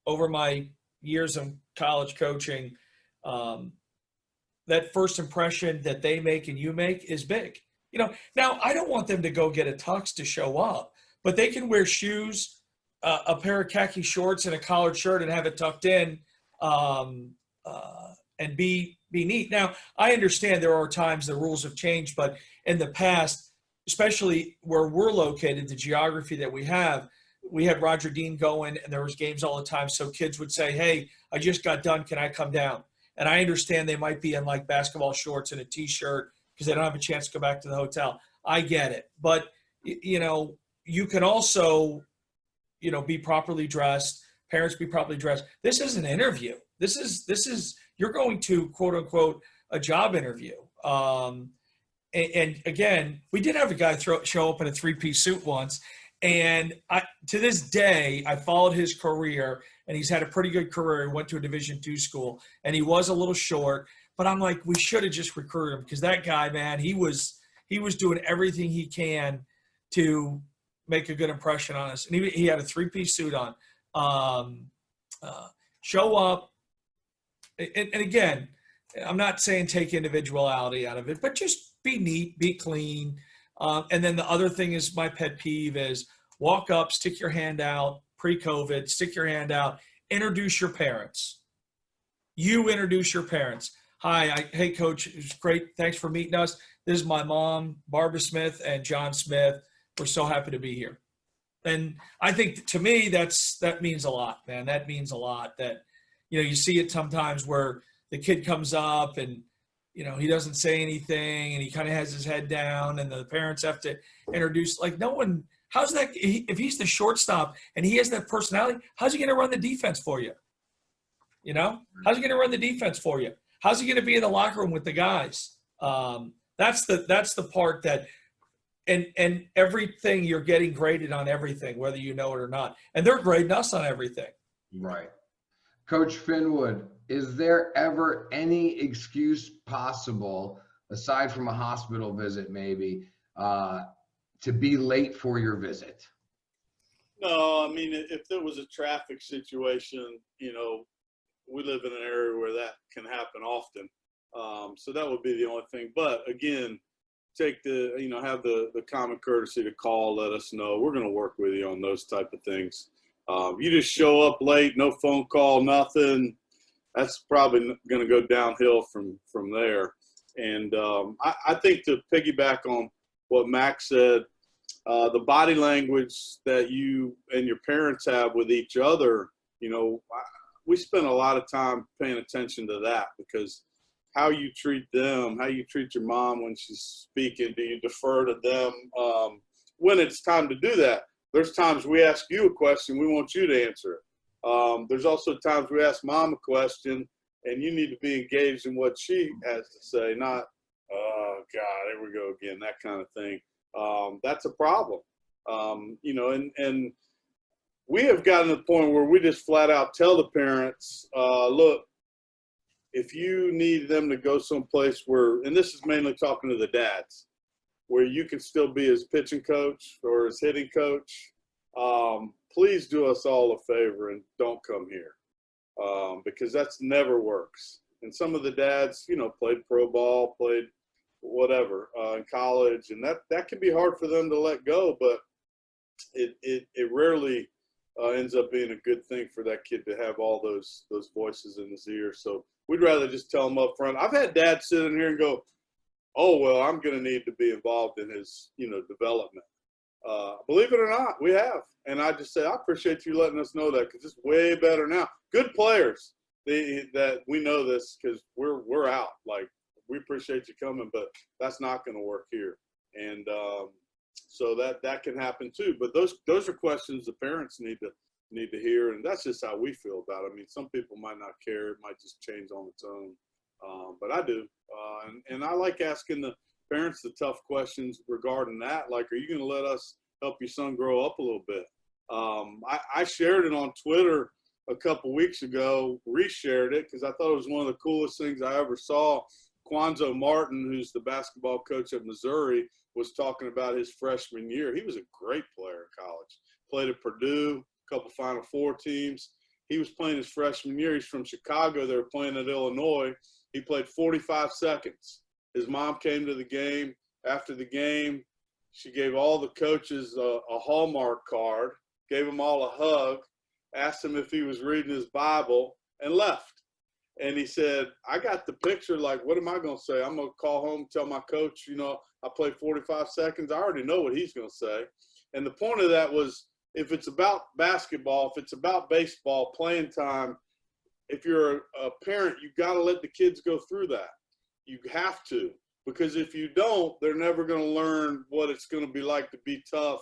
over my years of college coaching, that first impression that they make and you make is big. Now I don't want them to go get a tux to show up, but they can wear shoes, a pair of khaki shorts and a collared shirt and have it tucked in, and be neat. Now, I understand there are times the rules have changed, but in the past, especially where we're located, the geography that we had Roger Dean going, and there was games all the time. So kids would say, hey, I just got done. Can I come down? And I understand they might be in like basketball shorts and a t-shirt because they don't have a chance to go back to the hotel. I get it. But, you can also, be properly dressed. Parents be properly dressed. This is an interview. This is you're going to, quote unquote, a job interview. And again, we did have a guy show up in a 3-piece suit once. And to this day, I followed his career, and he's had a pretty good career. He went to a Division II school, and he was a little short. But I'm like, we should have just recruited him, because that guy, man, he was doing everything he can to make a good impression on us. And he had a 3-piece suit on. Show up. And again, I'm not saying take individuality out of it, but just be neat, be clean. And then the other thing is, my pet peeve is walk up, stick your hand out, pre-COVID, stick your hand out, introduce your parents. You introduce your parents. Hi, hey, Coach, it was great. Thanks for meeting us. This is my mom, Barbara Smith, and John Smith. We're so happy to be here. And I think, to me, that means a lot, man. That means a lot. That, you see it sometimes where the kid comes up and, he doesn't say anything, and he kind of has his head down, and the parents have to introduce. Like, no one, how's that? If he's the shortstop and he has that personality, how's he going to run the defense for you? How's he going to run the defense for you? How's he going to be in the locker room with the guys? That's the part that, and everything, you're getting graded on everything, whether you know it or not. And they're grading us on everything. Right. Coach Finwood, is there ever any excuse possible, aside from a hospital visit maybe, to be late for your visit? No, I mean, if there was a traffic situation, we live in an area where that can happen often. So that would be the only thing. But again, have the common courtesy to call, let us know. We're going to work with you on those type of things. You just show up late, no phone call, nothing. That's probably going to go downhill from there. And I think, to piggyback on what Max said, the body language that you and your parents have with each other, we spend a lot of time paying attention to that, because how you treat them, how you treat your mom when she's speaking, do you defer to them when it's time to do that? There's times we ask you a question, we want you to answer it. There's also times we ask mom a question, and you need to be engaged in what she has to say, not, oh, God, here we go again, that kind of thing. That's a problem. And we have gotten to the point where we just flat out tell the parents, look, if you need them to go someplace where, and this is mainly talking to the dads, where you can still be his pitching coach or his hitting coach, please do us all a favor and don't come here, because that's never works. And some of the dads, played pro ball, played whatever in college, and that can be hard for them to let go, but it rarely ends up being a good thing for that kid to have all those voices in his ear. So we'd rather just tell them up front. I've had dads sit in here and go, oh, well, I'm going to need to be involved in his, development. Believe it or not, we have. And I just say, I appreciate you letting us know that, because it's way better now. Good players, that we know this, because we're out. Like, we appreciate you coming, but that's not going to work here. And so that can happen too. But those are questions the parents need to hear, and that's just how we feel about it. I mean, some people might not care; it might just change on its own. But I do, and I like asking the parents the tough questions regarding that. Like, are you going to let us help your son grow up a little bit? I shared it on Twitter a couple weeks ago, reshared it, because I thought it was one of the coolest things I ever saw. Quanzo Martin, who's the basketball coach at Missouri, was talking about his freshman year. He was a great player in college. Played at Purdue, a couple Final Four teams. He was playing his freshman year. He's from Chicago. They were playing at Illinois. He played 45 seconds. His mom came to the game. After the game, she gave all the coaches a Hallmark card, gave them all a hug, asked him if he was reading his Bible, and left. And he said, I got the picture, like, what am I going to say? I'm going to call home, tell my coach, I played 45 seconds. I already know what he's going to say. And the point of that was, if it's about basketball, if it's about baseball, playing time, if you're a parent, you got to let the kids go through that. You have to, because if you don't, they're never going to learn what it's going to be like to be tough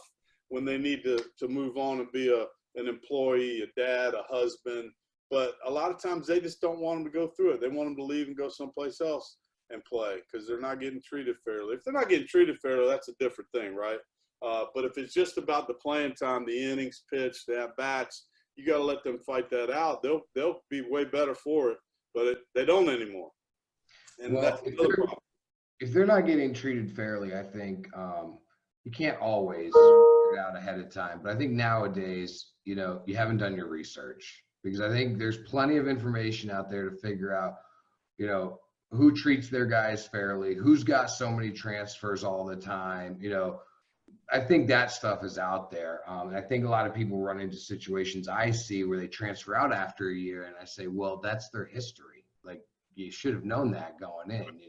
when they need to move on and be an employee, a dad, a husband. But a lot of times they just don't want them to go through it. They want them to leave and go someplace else and play, because they're not getting treated fairly. If they're not getting treated fairly, that's a different thing, right? But if it's just about the playing time, the innings pitched, the at-bats, you got to let them fight that out. They'll be way better for it, but they don't anymore. And that's another problem. If they're not getting treated fairly, I think you can't always figure it out ahead of time. But I think nowadays, you haven't done your research. Because I think there's plenty of information out there to figure out, who treats their guys fairly, who's got so many transfers all the time. I think that stuff is out there. And I think a lot of people run into situations I see where they transfer out after a year, and I say, well, that's their history. Like, you should have known that going in,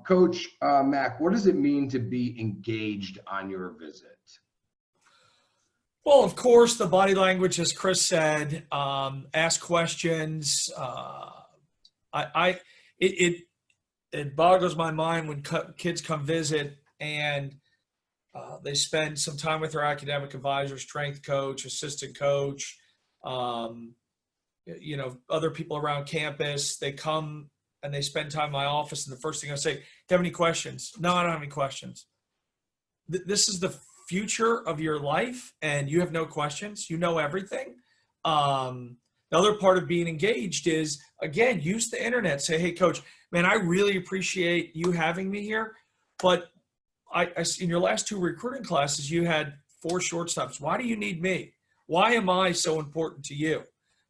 Coach Mac, what does it mean to be engaged on your visit? Well, of course, the body language, as Chris said, ask questions. It boggles my mind when kids come visit and they spend some time with their academic advisor, strength coach, assistant coach, other people around campus. They come and they spend time in my office, and the first thing I say, do you have any questions? No, I don't have any questions. This is the future of your life, and you have no questions. You know everything. The other part of being engaged is, again, use the internet. Say, hey, coach, man, I really appreciate you having me here, but I in your last 2 recruiting classes, you had 4 shortstops. Why do you need me? Why am I so important to you?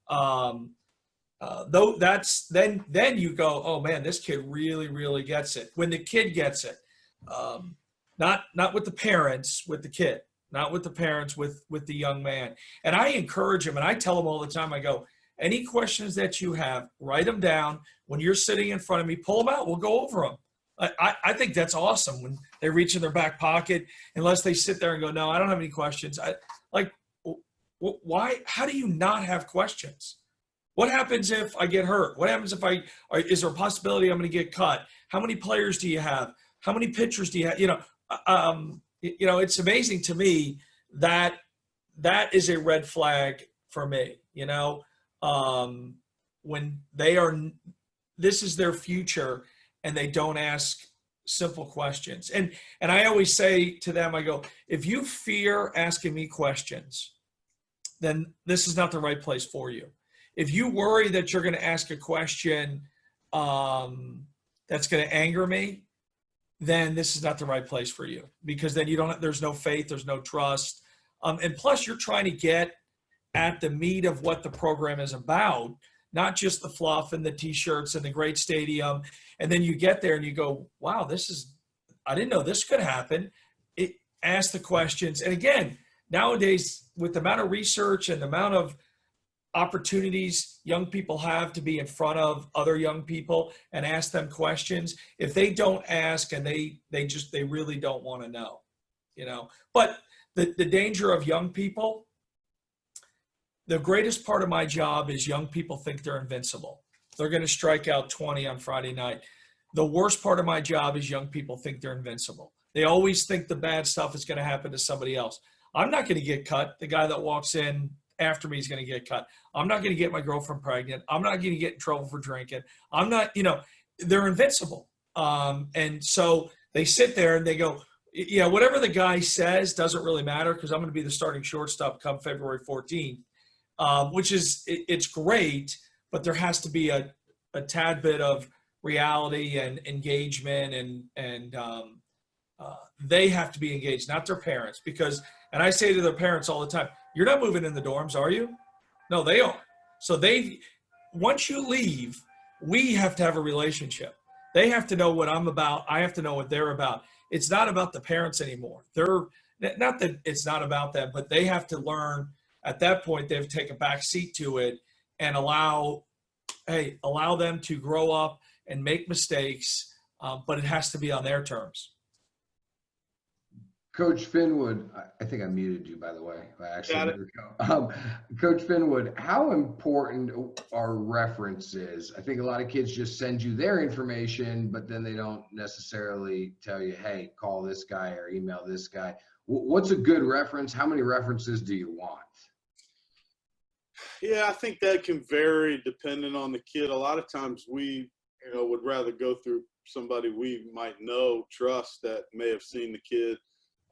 Though that's then you go, oh man, this kid really, really gets it. When the kid gets it, not with the parents, with the kid, not with the parents, with the young man. And I encourage him, and I tell him all the time, I go, any questions that you have, write them down. When you're sitting in front of me, pull them out. We'll go over them. I think that's awesome when they reach in their back pocket, unless they sit there and go, no, I don't have any questions. Why? How do you not have questions? What happens if I get hurt? What happens if is there a possibility I'm going to get cut? How many players do you have? How many pitchers do you have? It's amazing to me that that is a red flag for me, when this is their future and they don't ask simple questions. And I always say to them, I go, if you fear asking me questions, then this is not the right place for you. If you worry that you're going to ask a question that's going to anger me, then this is not the right place for you, because then there's no faith, there's no trust. And plus you're trying to get at the meat of what the program is about, not just the fluff and the t-shirts and the great stadium. And then you get there and you go, wow, I didn't know this could happen. Ask the questions. And again, nowadays with the amount of research and the amount of opportunities young people have to be in front of other young people and ask them questions, if they don't ask and they really don't want to know, but the danger of young people, the greatest part of my job is young people think they're invincible. They're going to strike out 20 on Friday night. The worst part of my job is young people think they're invincible. They always think the bad stuff is going to happen to somebody else. I'm not going to get cut. The guy that walks in after me is going to get cut. I'm not going to get my girlfriend pregnant. I'm not going to get in trouble for drinking. I'm not, they're invincible. And so they sit there and they go, yeah, whatever the guy says doesn't really matter, because I'm going to be the starting shortstop come February 14th, which is, it's great, but there has to be a tad bit of reality and engagement, and they have to be engaged, not their parents, because, and I say to their parents all the time, you're not moving in the dorms, are you? No, they are. So once you leave, we have to have a relationship. They have to know what I'm about. I have to know what they're about. It's not about the parents anymore. Not that it's not about them, but they have to learn at that point. They have to take a back seat to it and allow them to grow up and make mistakes, but it has to be on their terms. Coach Finwood, I think I muted you, by the way. Got it. Coach Finwood, how important are references? I think a lot of kids just send you their information, but then they don't necessarily tell you, hey, call this guy or email this guy. What's a good reference? How many references do you want? Yeah, I think that can vary depending on the kid. A lot of times we, would rather go through somebody we might know, trust, that may have seen the kid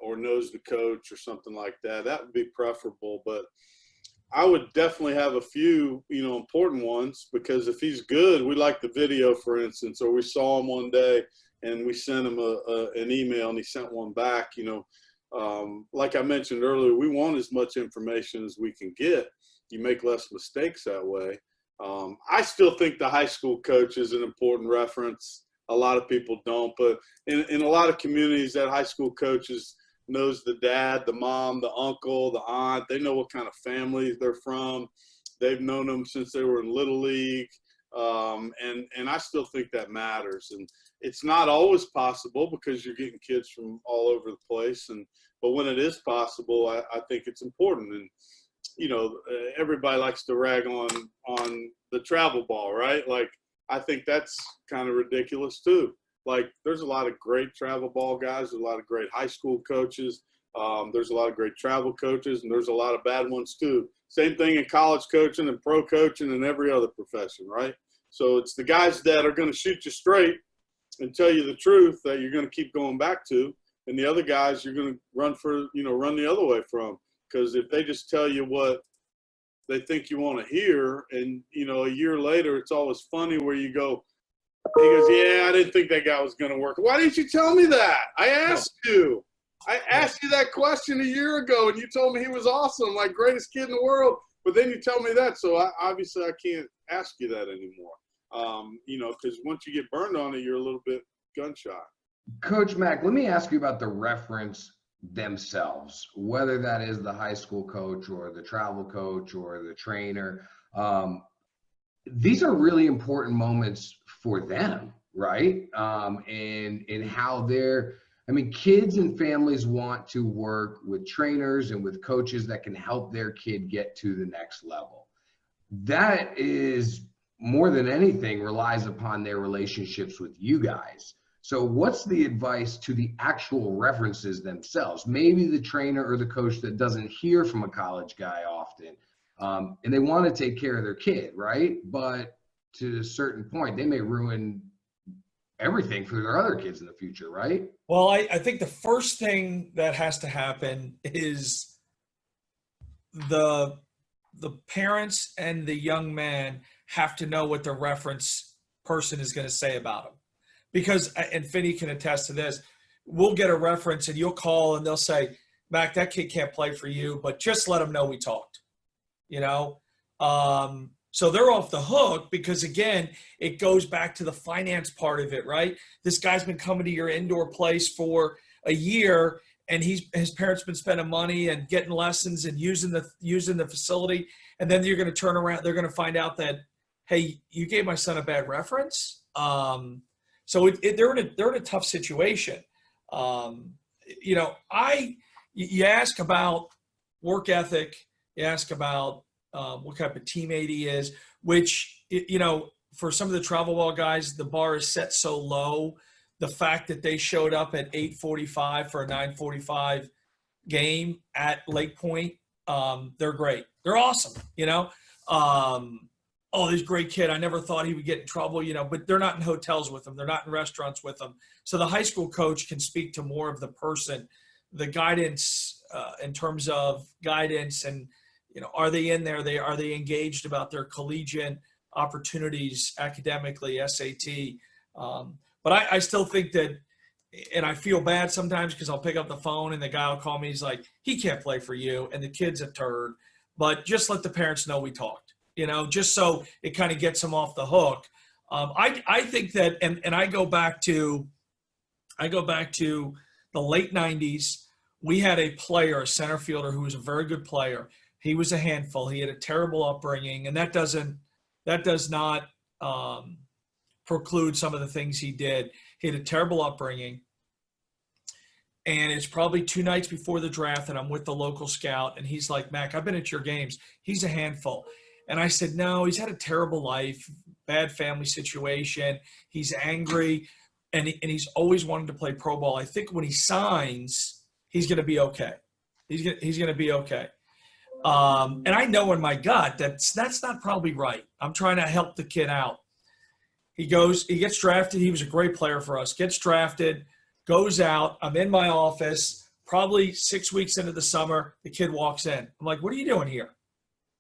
or knows the coach or something like that. That would be preferable. But I would definitely have a few, important ones, because if he's good, we like the video, for instance, or we saw him one day and we sent him an email and he sent one back. Like I mentioned earlier, we want as much information as we can get. You make less mistakes that way. I still think the high school coach is an important reference. A lot of people don't, but in a lot of communities, that high school coach knows the dad, the mom, the uncle, the aunt. They know what kind of families they're from. They've known them since they were in Little League. And I still think that matters. And it's not always possible, because you're getting kids from all over the place. But when it is possible, I think it's important. And, everybody likes to rag on the travel ball, right? Like, I think that's kind of ridiculous too. Like, there's a lot of great travel ball guys. There's a lot of great high school coaches. There's a lot of great travel coaches, and there's a lot of bad ones too. Same thing in college coaching and pro coaching and every other profession, right? So it's the guys that are going to shoot you straight and tell you the truth that you're going to keep going back to, and the other guys you're going to run the other way from. Because if they just tell you what they think you want to hear, and, a year later, it's always funny where you go, he goes, yeah, I didn't think that guy was going to work. Why didn't you tell me that? I asked you. I asked you that question a year ago, and you told me he was awesome, like greatest kid in the world. But then you tell me that, so obviously I can't ask you that anymore. Because once you get burned on it, you're a little bit gun shy. Coach Mack, let me ask you about the reference themselves, whether that is the high school coach or the travel coach or the trainer. These are really important moments for them. right? And how they're, I mean, kids and families want to work with trainers and with coaches that can help their kid get to the next level. That is more than anything relies upon their relationships with you guys. So what's the advice to the actual references themselves? Maybe the trainer or the coach that doesn't hear from a college guy often, and they want to take care of their kid, right? But to a certain point, they may ruin everything for their other kids in the future, right? Well, I think the first thing that has to happen is the parents and the young man have to know what the reference person is going to say about them. Because, and Finney can attest to this, we'll get a reference and you'll call and they'll say, Mac, that kid can't play for you, but just let him know we talked, you know? So they're off the hook because, again, it goes back to the finance part of it, right? This guy's been coming to your indoor place for a year and his parents been spending money and getting lessons and using the facility. And then you're going to turn around. They're going to find out that, hey, you gave my son a bad reference. So they're in a tough situation. You know, you ask about work ethic, you ask about what type of teammate he is, which, you know, for some of the travel ball guys, the bar is set so low. The fact that they showed up at 8:45 for a 9:45 game at Lake Point, they're great. They're awesome, you know. Oh, this great kid. I never thought he would get in trouble, you know, but they're not in hotels with them. They're not in restaurants with them. So the high school coach can speak to more of the person, the guidance in terms of guidance and, you know, are they in there? Are they engaged about their collegiate opportunities academically, SAT? But I still think that, and I feel bad sometimes because I'll pick up the phone and the guy will call me. He's like, he can't play for you. And the kid's a turd, but just let the parents know we talked, you know, just so it kind of gets them off the hook. I think that, and I go back to the late 90s. We had a player, a center fielder who was a very good player. He was a handful. He had a terrible upbringing, and that does not preclude some of the things he did. He had a terrible upbringing, and it's probably 2 nights before the draft, and I'm with the local scout, and he's like, Mac, I've been at your games. He's a handful. And I said, no, he's had a terrible life, bad family situation. He's angry, and he's always wanted to play pro ball. I think when he signs, he's going to be okay. He's going to be okay. And I know in my gut that's not probably right. I'm trying to help the kid out. He gets drafted. He was a great player for us. Gets drafted, goes out. I'm in my office, probably 6 weeks into the summer. The kid walks in. I'm like, what are you doing here?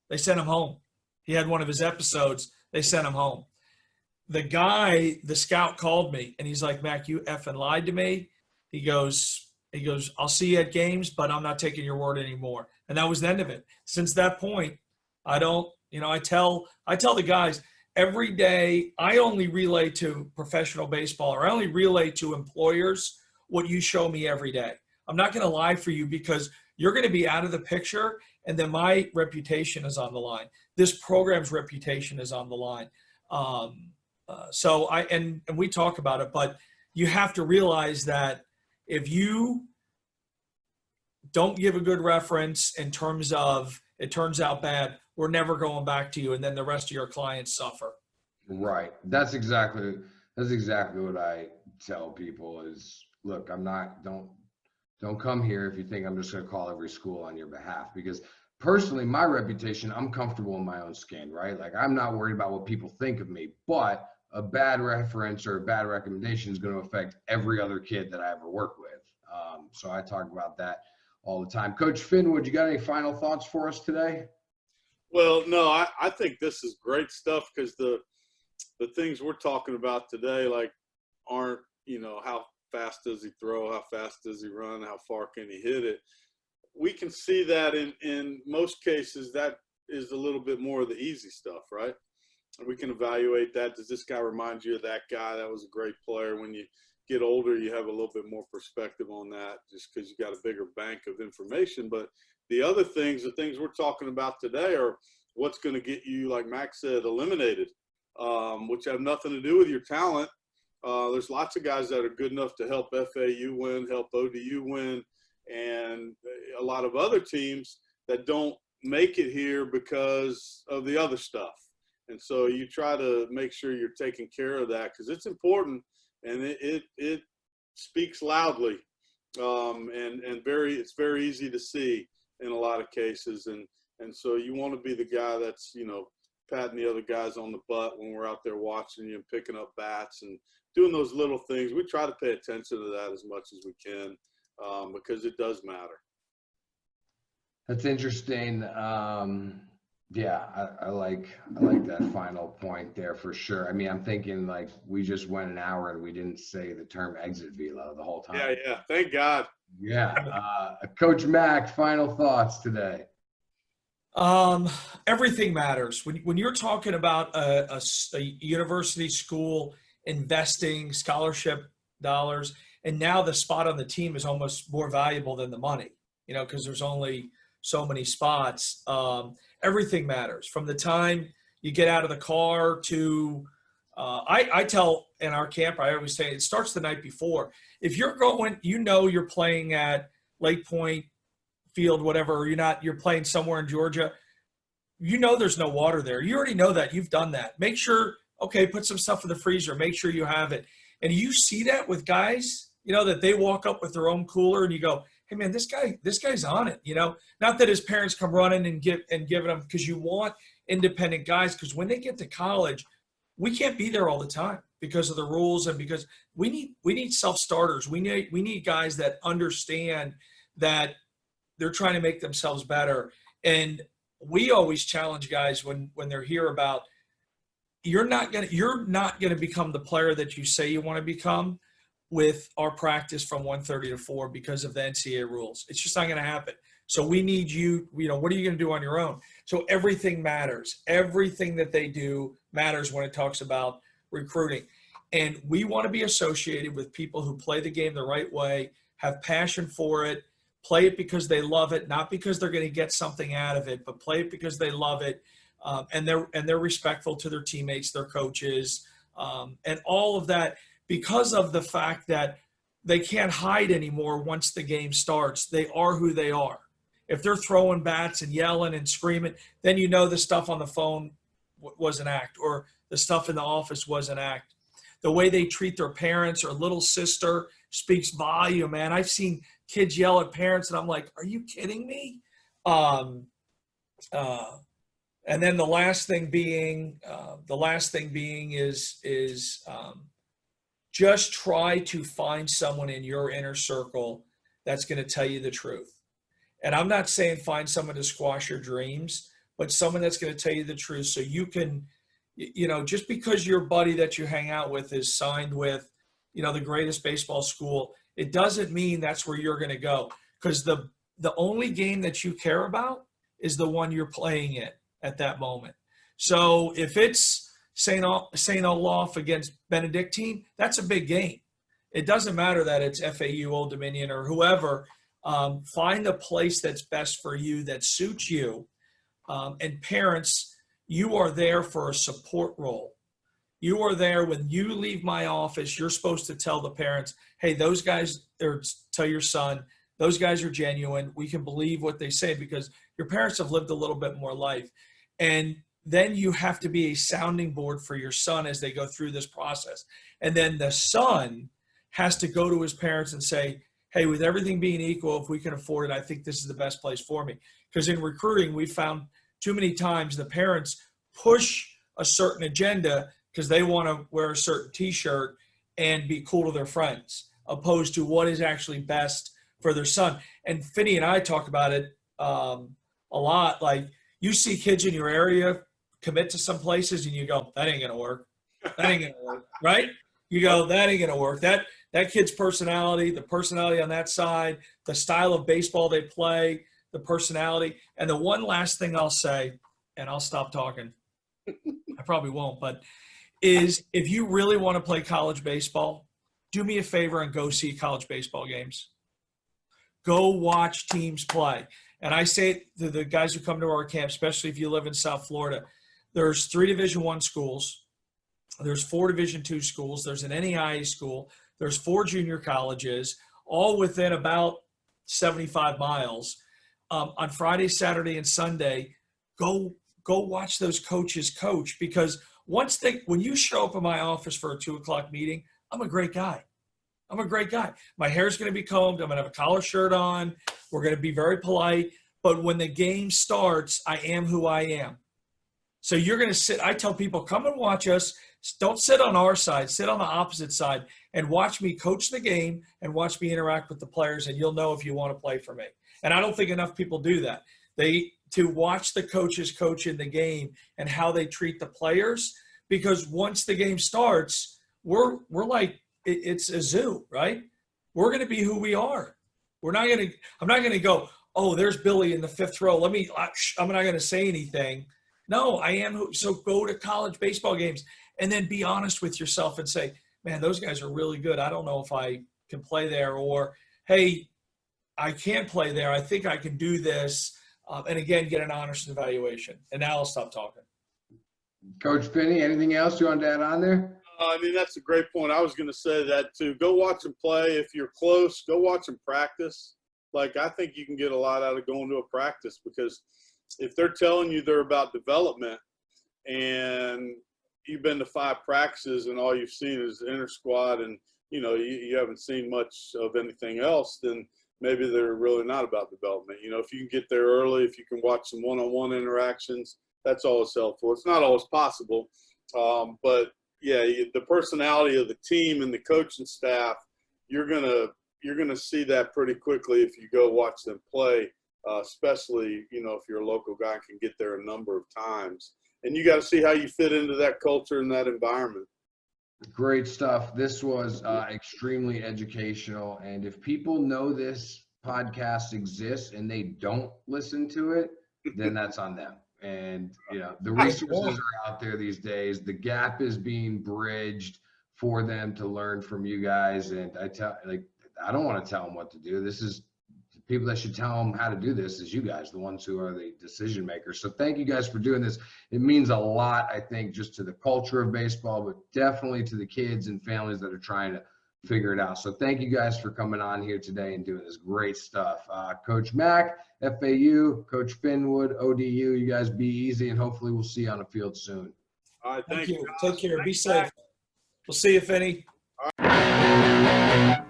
They sent him home. He had one of his episodes. They sent him home. The scout called me, and he's like, Mac, you effing lied to me. He goes, I'll see you at games, but I'm not taking your word anymore. And that was the end of it. Since that point, I don't, you know, I tell the guys every day, I only relay to professional baseball, or I only relay to employers what you show me every day. I'm not going to lie for you because you're going to be out of the picture, and then my reputation is on the line. This program's reputation is on the line. So we talk about it, but you have to realize that if you don't give a good reference in terms of it turns out bad, we're never going back to you, and then the rest of your clients suffer. Right. That's exactly what I tell people is, look, don't come here if you think I'm just going to call every school on your behalf, because personally, my reputation, I'm comfortable in my own skin, right? Like, I'm not worried about what people think of me, but a bad reference or a bad recommendation is going to affect every other kid that I ever work with. So I talk about that all the time. Coach Finwood, you got any final thoughts for us today? Well, no, I think this is great stuff because the things we're talking about today, like, aren't, you know, how fast does he throw, how fast does he run, how far can he hit it. We can see that in most cases that is a little bit more of the easy stuff, right? And we can evaluate that. Does this guy remind you of that guy that was a great player? When you get older, you have a little bit more perspective on that just because you got a bigger bank of information. But the other things, the things we're talking about today are what's going to get you, like Max said, eliminated, which have nothing to do with your talent. There's lots of guys that are good enough to help FAU win, help ODU win, and a lot of other teams that don't make it here because of the other stuff. And so you try to make sure you're taking care of that because it's important, and it speaks loudly, and it's very easy to see in a lot of cases. And so you want to be the guy that's, patting the other guys on the butt when we're out there watching you and picking up bats and doing those little things. We try to pay attention to that as much as we can, because it does matter. That's interesting. Yeah, I like that final point there for sure. I mean, I'm thinking like we just went an hour and we didn't say the term exit velo the whole time. Yeah. Thank God. Yeah. Coach Mack, final thoughts today. Everything matters. When you're talking about a university school investing scholarship dollars, and now the spot on the team is almost more valuable than the money, because there's only so many spots. Everything matters from the time you get out of the car to, I tell in our camp, I always say it starts the night before. If you're going, you're playing at Lake Point Field, whatever, or you're playing somewhere in Georgia, there's no water there. You already know that. You've done that. Make sure, put some stuff in the freezer. Make sure you have it. And you see that with guys, that they walk up with their own cooler and you go, hey man, this guy's on it, not that his parents come running and giving them, because you want independent guys, because when they get to college, we can't be there all the time because of the rules and because we need self-starters. We need guys that understand that they're trying to make themselves better. And we always challenge guys when they're here about, you're not going to become the player that you say you want to become with our practice from 1:30 to 4 because of the NCAA rules. It's just not going to happen. So we need you, what are you going to do on your own? So everything matters. Everything that they do matters when it talks about recruiting. And we want to be associated with people who play the game the right way, have passion for it, play it because they love it, not because they're going to get something out of it, but play it because they love it. And they're respectful to their teammates, their coaches, and all of that, because of the fact that they can't hide anymore once the game starts. They are who they are. If they're throwing bats and yelling and screaming, then the stuff on the phone was an act, or the stuff in the office was an act. The way they treat their parents or little sister speaks volume, man. I've seen kids yell at parents, and I'm like, are you kidding me? And then the last thing being is just try to find someone in your inner circle that's going to tell you the truth. And I'm not saying find someone to squash your dreams, but someone that's going to tell you the truth, so you can, just because your buddy that you hang out with is signed with, the greatest baseball school, it doesn't mean that's where you're going to go, because the only game that you care about is the one you're playing in at that moment. So if it's St. Olaf against Benedictine, that's a big game. It doesn't matter that it's FAU, Old Dominion, or whoever. Find the place that's best for you, that suits you. And parents, you are there for a support role. You are there when you leave my office. You're supposed to tell the parents, hey, those guys, or tell your son, those guys are genuine. We can believe what they say, because your parents have lived a little bit more life. And then you have to be a sounding board for your son as they go through this process. And then the son has to go to his parents and say, hey, with everything being equal, if we can afford it, I think this is the best place for me. Because in recruiting, we found too many times the parents push a certain agenda because they want to wear a certain T-shirt and be cool to their friends, opposed to what is actually best for their son. And Finney and I talk about it a lot. Like, you see kids in your area commit to some places and you go, that ain't going to work. That ain't going to work, right? You go, that ain't going to work. That kid's personality, the personality on that side, the style of baseball they play, the personality. And the one last thing I'll say, and I'll stop talking, I probably won't, but is if you really want to play college baseball, do me a favor and go see college baseball games. Go watch teams play. And I say it to the guys who come to our camp, especially if you live in South Florida, there's 3 Division I schools. There's 4 Division II schools. There's an NAIA school. There's 4 junior colleges, all within about 75 miles. On Friday, Saturday, and Sunday, go watch those coaches coach, because when you show up in my office for a 2:00 meeting, I'm a great guy. I'm a great guy. My hair's going to be combed. I'm going to have a collar shirt on. We're going to be very polite. But when the game starts, I am who I am. So you're going to sit. I tell people, come and watch us. Don't sit on our side. Sit on the opposite side and watch me coach the game and watch me interact with the players, and you'll know if you want to play for me. And I don't think enough people do that. To watch the coaches coach in the game and how they treat the players, because once the game starts, we're like, it's a zoo, right? We're going to be who we are. I'm not going to go, oh, there's Billy in the 5th row. I'm not going to say anything. No, I am. So go to college baseball games and then be honest with yourself and say, man, those guys are really good. I don't know if I can play there, or, hey, I can't play there. I think I can do this. And again, get an honest evaluation. And now I'll stop talking. Coach Finney, anything else you want to add on there? I mean, that's a great point. I was going to say that too. Go watch them play. If you're close, go watch them practice. Like, I think you can get a lot out of going to a practice, because if they're telling you they're about development and you've been to 5 practices and all you've seen is inter squad and, you haven't seen much of anything else, then maybe they're really not about development. If you can get there early, if you can watch some one-on-one interactions, that's always helpful. It's not always possible, but yeah, the personality of the team and the coaching staff, you're gonna see that pretty quickly if you go watch them play, especially if you're a local guy and can get there a number of times. And you got to see how you fit into that culture and that environment. Great stuff. This was extremely educational. And if people know this podcast exists and they don't listen to it, then that's on them. And, the resources are out there these days. The gap is being bridged for them to learn from you guys. And I don't want to tell them what to do. This is people that should tell them how to do this is you guys, the ones who are the decision makers. So thank you guys for doing this. It means a lot, I think, just to the culture of baseball, but definitely to the kids and families that are trying to figure it out. So thank you guys for coming on here today and doing this great stuff. Coach Mack, FAU, Coach Finwood, ODU, you guys be easy, and hopefully we'll see you on the field soon. All right, Thank you. guys. Take care. Be Thanks, safe. Matt. We'll see you, Finney. All right.